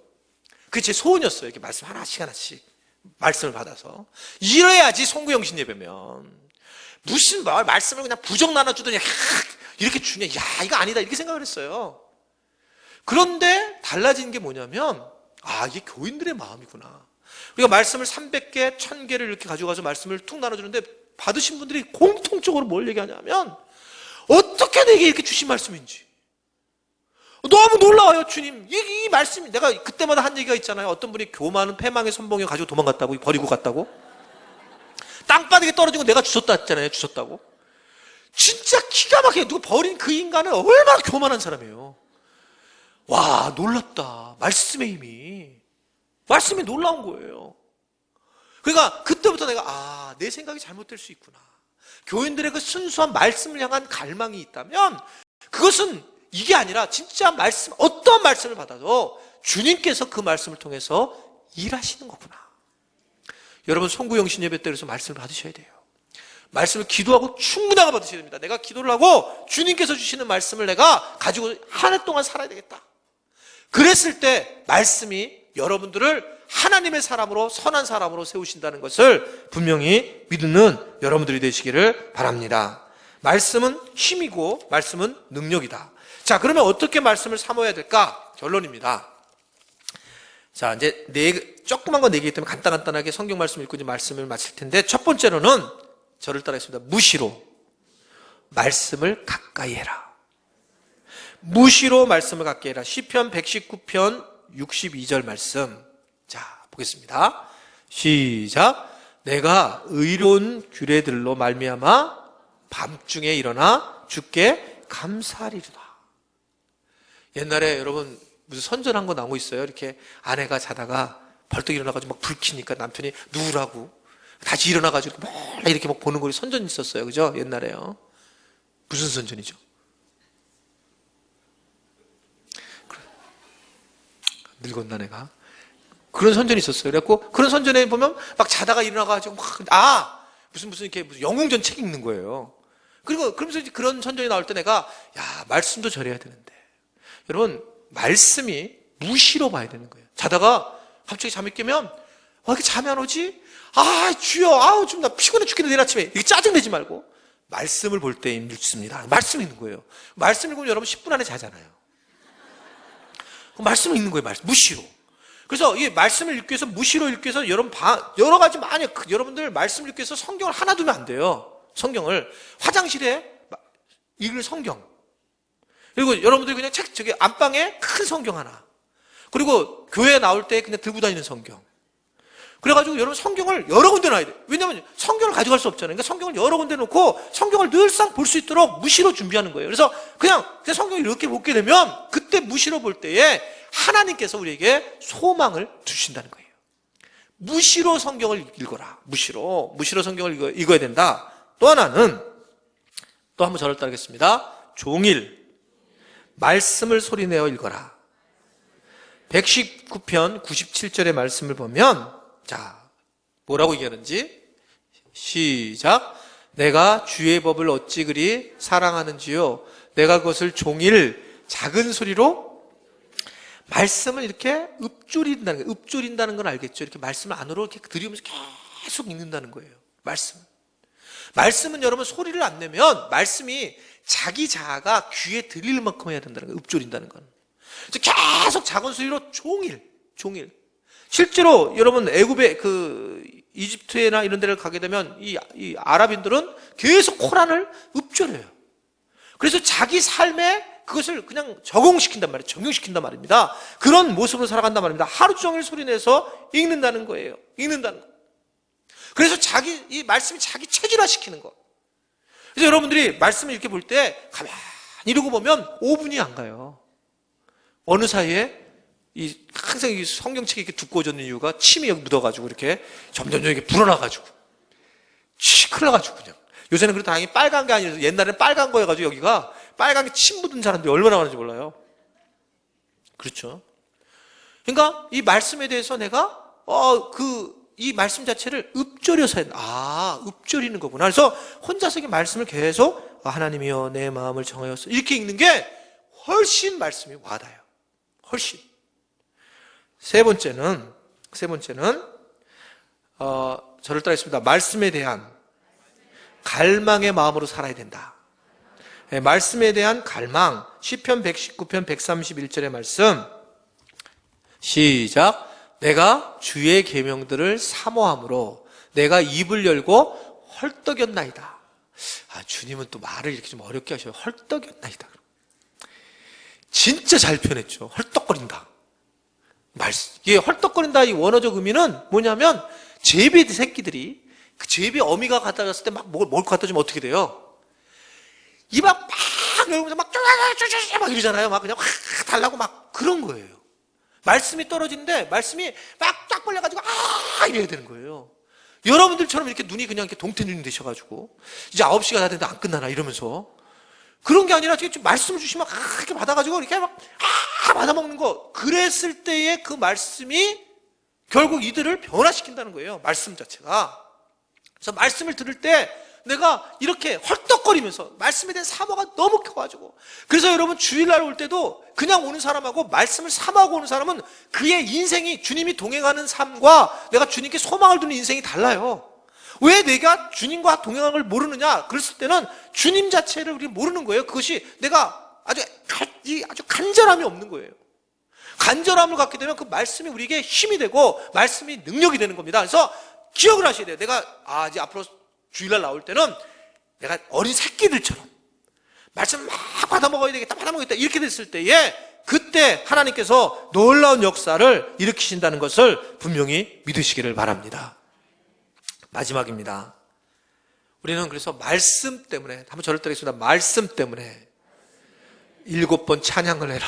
그게 제 소원이었어요. 이렇게 말씀 하나씩 말씀을 받아서. 이래야지 송구영신 예배면. 무슨 말씀을 그냥 부적 나눠주더니 이렇게 주냐. 이거 아니다. 이렇게 생각을 했어요. 그런데 달라진 게 뭐냐면, 이게 교인들의 마음이구나. 우리가 말씀을 300개, 1000개를 이렇게 가져가서 말씀을 툭 나눠주는데 받으신 분들이 공통적으로 뭘 얘기하냐면, 어떻게 내게 이렇게 주신 말씀인지. 너무 놀라워요, 주님. 이 말씀이, 내가 그때마다 한 얘기가 있잖아요. 어떤 분이 교만은 패망의 선봉에 가지고 도망갔다고, 버리고 갔다고. 땅바닥에 떨어지고 내가 주셨다 했잖아요, 주셨다고. 진짜 기가 막히게 누가 버린 그 인간은 얼마나 교만한 사람이에요. 와, 놀랍다. 말씀의 힘이. 말씀이 놀라운 거예요. 그러니까 그때부터 내가, 내 생각이 잘못될 수 있구나. 교인들의 그 순수한 말씀을 향한 갈망이 있다면, 그것은 이게 아니라 진짜 말씀, 어떤 말씀을 받아도 주님께서 그 말씀을 통해서 일하시는 거구나. 여러분, 송구영신 예배 때 그래서 말씀을 받으셔야 돼요. 말씀을 기도하고 충분하게 받으셔야 됩니다. 내가 기도를 하고 주님께서 주시는 말씀을 내가 가지고 한 해 동안 살아야 되겠다. 그랬을 때 말씀이 여러분들을 하나님의 사람으로, 선한 사람으로 세우신다는 것을 분명히 믿는 여러분들이 되시기를 바랍니다. 말씀은 힘이고 말씀은 능력이다. 자, 그러면 어떻게 말씀을 삼아야 될까? 결론입니다. 자, 이제 조그만 거 4개 때문에 간단하게 성경 말씀 읽고 이제 말씀을 마칠 텐데, 첫 번째로는 저를 따라했습니다. 무시로 말씀을 가까이 해라. 무시로 말씀을 가까이 해라. 시편 119편 62절 말씀. 자, 보겠습니다. 시작. 내가 의로운 규례들로 말미암아 밤중에 일어나 주께 감사하리로다. 옛날에 여러분 무슨 선전한 거 나오고 있어요. 이렇게 아내가 자다가 벌떡 일어나가지고 막 불 켜니까 남편이 누우라고 다시 일어나가지고 막 이렇게 막 보는 거리 선전이 있었어요. 그죠? 옛날에요. 무슨 선전이죠? 늙었나 내가? 그런 선전이 있었어요. 그래갖고 그런 선전에 보면 막 자다가 일어나가지고 무슨 이렇게 무슨 영웅전 책 읽는 거예요. 그리고 그러면서 이제 그런 선전이 나올 때 내가 말씀도 잘해야 되는데 여러분 말씀이 무시로 봐야 되는 거예요. 자다가 갑자기 잠이 깨면 왜 이렇게 잠이 안 오지? 주여 좀 나 피곤해 죽겠네 내일 아침에 이렇게 짜증내지 말고 말씀을 볼 때 읽습니다. 말씀 읽는 거예요. 말씀 읽으면 여러분 10분 안에 자잖아요. 말씀을 읽는 거예요. 무시로. 그래서 이 말씀을 읽기 위해서 무시로 읽기 위해서 여러 가지 많이 여러분들 말씀을 읽기 위해서 성경을 하나 두면 안 돼요. 성경을 화장실에 읽을 성경 그리고 여러분들 그냥 저기 안방에 큰 성경 하나 그리고 교회에 나올 때 그냥 들고 다니는 성경 그래가지고 여러분 성경을 여러 군데 놔야 돼요. 왜냐하면 성경을 가져갈 수 없잖아요. 그러니까 성경을 여러 군데 놓고 성경을 늘상 볼 수 있도록 무시로 준비하는 거예요. 그래서 그냥 성경을 이렇게 보게 되면 그때 무시로 볼 때에 하나님께서 우리에게 소망을 주신다는 거예요. 무시로 성경을 읽어라. 무시로 성경을 읽어야 된다. 또 하나는 또 한번 저를 따르겠습니다. 종일 말씀을 소리내어 읽어라. 119편 97절의 말씀을 보면 뭐라고 얘기하는지 시작. 내가 주의 법을 어찌 그리 사랑하는지요. 내가 그것을 종일 작은 소리로 말씀을 이렇게 읊조린다는 거예요. 읊조린다는 건 알겠죠. 이렇게 말씀을 안으로 이렇게 들이면서 계속 읽는다는 거예요. 말씀은 여러분 소리를 안 내면 말씀이 자기 자아가 귀에 들릴 만큼 해야 된다는 거예요. 읊조린다는 건. 계속 작은 소리로 종일. 실제로 여러분 애굽에 이집트나 이런 데를 가게 되면 이 아랍인들은 계속 코란을 읊조려요. 그래서 자기 삶에 그것을 그냥 적용시킨단 말입니다. 그런 모습으로 살아간단 말입니다. 하루 종일 소리내서 읽는다는 거예요. 그래서 이 말씀이 자기 체질화시키는 거. 그래서 여러분들이 말씀을 이렇게 볼 때 가만히 이러고 보면 5분이 안 가요. 어느 사이에 항상 이 성경책이 이렇게 두꺼워졌는 이유가 침이 여기 묻어가지고 이렇게 점점 이렇게 불어나가지고 시큰해가지고 그냥 요새는 그래도 다행히 빨간 게 아니라서 옛날에는 빨간 거여가지고 여기가 빨간 게 침 묻은 사람들이 얼마나 많은지 몰라요. 그렇죠? 그러니까 이 말씀에 대해서 내가 이 말씀 자체를 읊조려서 읊조리는 거구나. 그래서 혼자서 이 말씀을 계속 하나님이여 내 마음을 정하였어 이렇게 읽는 게 훨씬 말씀이 와닿아요. 훨씬. 세 번째는 저를 따르겠습니다. 말씀에 대한 갈망의 마음으로 살아야 된다. 말씀에 대한 갈망. 시편 119편 131절의 말씀 시작. 내가 주의 계명들을 사모함으로 내가 입을 열고 헐떡였나이다. 주님은 또 말을 이렇게 좀 어렵게 하셔요. 헐떡였나이다. 진짜 잘 표현했죠. 헐떡거린다. 이게 헐떡거린다 이 원어적 의미는 뭐냐면 제비 새끼들이 그 제비 어미가 갖다 줬을 때 막 뭘 갖다 주면 어떻게 돼요? 입막 열면서 막 이러잖아요. 막 그냥 확 달라고 막 그런 거예요. 말씀이 떨어지는데 말씀이 막 쫙 벌려가지고 이래야 되는 거예요. 여러분들처럼 이렇게 눈이 그냥 이렇게 동태 눈이 되셔가지고 이제 9시가 다 됐는데 안 끝나나 이러면서 그런 게 아니라 지금 말씀을 주시면 이렇게 받아가지고 이렇게 막 받아먹는 거. 그랬을 때의 그 말씀이 결국 이들을 변화시킨다는 거예요. 말씀 자체가. 그래서 말씀을 들을 때 내가 이렇게 헐떡거리면서 말씀에 대한 사모가 너무 커가지고 그래서 여러분 주일날 올 때도 그냥 오는 사람하고 말씀을 사모하고 오는 사람은 그의 인생이 주님이 동행하는 삶과 내가 주님께 소망을 두는 인생이 달라요. 왜 내가 주님과 동행하는 걸 모르느냐? 그랬을 때는 주님 자체를 우리 모르는 거예요. 그것이 내가 아주 간절함이 없는 거예요. 간절함을 갖게 되면 그 말씀이 우리에게 힘이 되고 말씀이 능력이 되는 겁니다. 그래서 기억을 하셔야 돼요. 내가 이제 앞으로 주일날 나올 때는 내가 어린 새끼들처럼 말씀 막 받아먹어야 되겠다 이렇게 됐을 때에 그때 하나님께서 놀라운 역사를 일으키신다는 것을 분명히 믿으시기를 바랍니다. 마지막입니다. 우리는 그래서 말씀 때문에 한번 저를 따르겠습니다. 말씀 때문에 7번 찬양을 해라.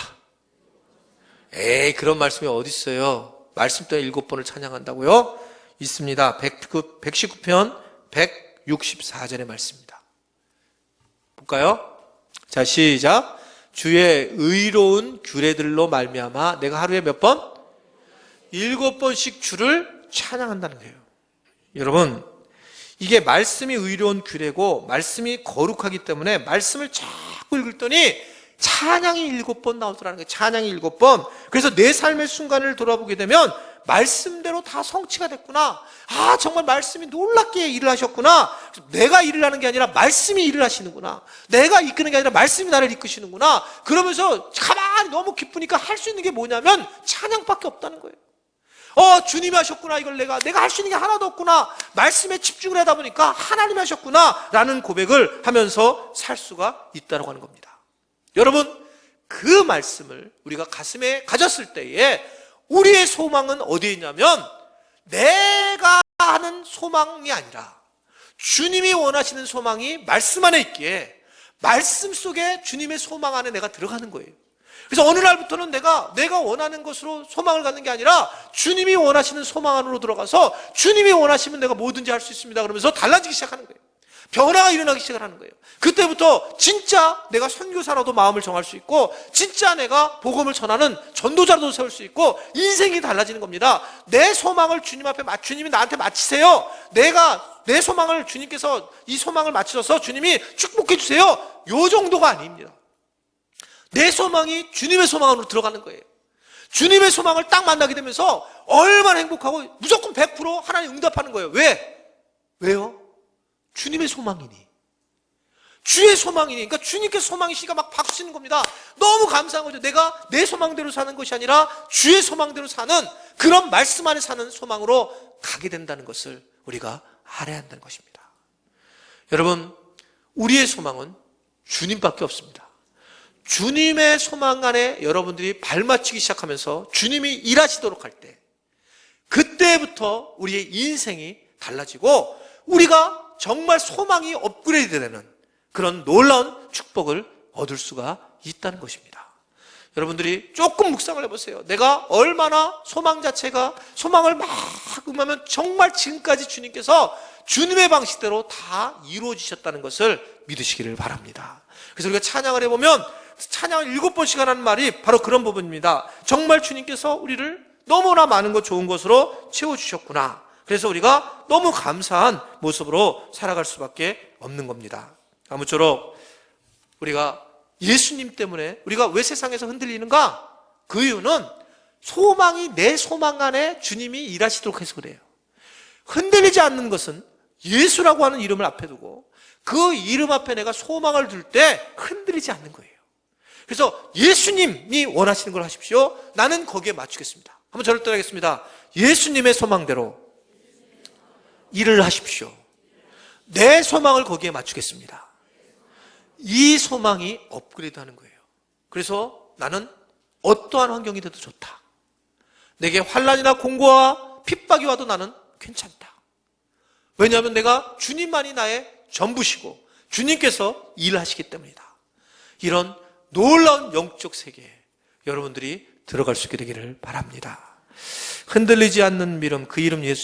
그런 말씀이 어디 있어요? 말씀 때문에 7번을 찬양한다고요? 있습니다. 119편 164절의 말씀입니다. 볼까요? 자, 시작. 주의 의로운 규례들로 말미암아 내가 하루에 몇 번? 7번씩 주를 찬양한다는 거예요. 여러분, 이게 말씀이 의로운 규례고 말씀이 거룩하기 때문에 말씀을 자꾸 읽더니 찬양이 7번 나오더라는 거예요. 찬양이 7번. 그래서 내 삶의 순간을 돌아보게 되면 말씀대로 다 성취가 됐구나. 아, 정말 말씀이 놀랍게 일을 하셨구나. 내가 일을 하는 게 아니라 말씀이 일을 하시는구나. 내가 이끄는 게 아니라 말씀이 나를 이끄시는구나. 그러면서 가만히 너무 기쁘니까 할 수 있는 게 뭐냐면 찬양밖에 없다는 거예요. 주님이 하셨구나. 이걸 내가 할 수 있는 게 하나도 없구나. 말씀에 집중을 하다 보니까 하나님이 하셨구나 라는 고백을 하면서 살 수가 있다고 하는 겁니다. 여러분, 그 말씀을 우리가 가슴에 가졌을 때에 우리의 소망은 어디에 있냐면 내가 하는 소망이 아니라 주님이 원하시는 소망이 말씀 안에 있기에 말씀 속에 주님의 소망 안에 내가 들어가는 거예요. 그래서 어느 날부터는 내가 원하는 것으로 소망을 갖는 게 아니라 주님이 원하시는 소망 안으로 들어가서 주님이 원하시면 내가 뭐든지 할 수 있습니다 그러면서 달라지기 시작하는 거예요. 변화가 일어나기 시작하는 거예요. 그때부터 진짜 내가 선교사라도 마음을 정할 수 있고 진짜 내가 복음을 전하는 전도자로도 세울 수 있고 인생이 달라지는 겁니다. 내 소망을 주님 앞에 주님이 나한테 맡기세요. 내 소망을 주님께서 이 소망을 맡으셔서 주님이 축복해 주세요. 요 정도가 아닙니다. 내 소망이 주님의 소망 안으로 들어가는 거예요. 주님의 소망을 딱 만나게 되면서 얼마나 행복하고 무조건 100% 하나님 응답하는 거예요. 왜요? 주님의 소망이니. 주의 소망이니. 그러니까 주님께서 소망이시니까 막 박수 치는 겁니다. 너무 감사한 거죠. 내가 내 소망대로 사는 것이 아니라 주의 소망대로 사는 그런 말씀 안에 사는 소망으로 가게 된다는 것을 우리가 알아야 한다는 것입니다. 여러분, 우리의 소망은 주님밖에 없습니다. 주님의 소망 안에 여러분들이 발맞추기 시작하면서 주님이 일하시도록 할 때 그때부터 우리의 인생이 달라지고 우리가 정말 소망이 업그레이드되는 그런 놀라운 축복을 얻을 수가 있다는 것입니다. 여러분들이 조금 묵상을 해보세요. 내가 얼마나 소망을 막 음하면 정말 지금까지 주님께서 주님의 방식대로 다 이루어지셨다는 것을 믿으시기를 바랍니다. 그래서 우리가 찬양을 해보면 찬양을 7번씩 하는 말이 바로 그런 부분입니다. 정말 주님께서 우리를 너무나 많은 것 좋은 것으로 채워주셨구나. 그래서 우리가 너무 감사한 모습으로 살아갈 수밖에 없는 겁니다. 아무쪼록 우리가 예수님 때문에 우리가 왜 세상에서 흔들리는가? 그 이유는 소망이 내 소망 안에 주님이 일하시도록 해서 그래요. 흔들리지 않는 것은 예수라고 하는 이름을 앞에 두고 그 이름 앞에 내가 소망을 둘 때 흔들리지 않는 거예요. 그래서 예수님이 원하시는 걸 하십시오. 나는 거기에 맞추겠습니다. 한번 저를 따라하겠습니다. 예수님의 소망대로 일을 하십시오. 내 소망을 거기에 맞추겠습니다. 이 소망이 업그레이드하는 거예요. 그래서 나는 어떠한 환경이 돼도 좋다. 내게 환난이나 공고와 핍박이 와도 나는 괜찮다. 왜냐하면 내가 주님만이 나의 전부시고 주님께서 일하시기 때문이다. 이런 놀라운 영적 세계에 여러분들이 들어갈 수 있게 되기를 바랍니다. 흔들리지 않는 믿음, 그 이름 예수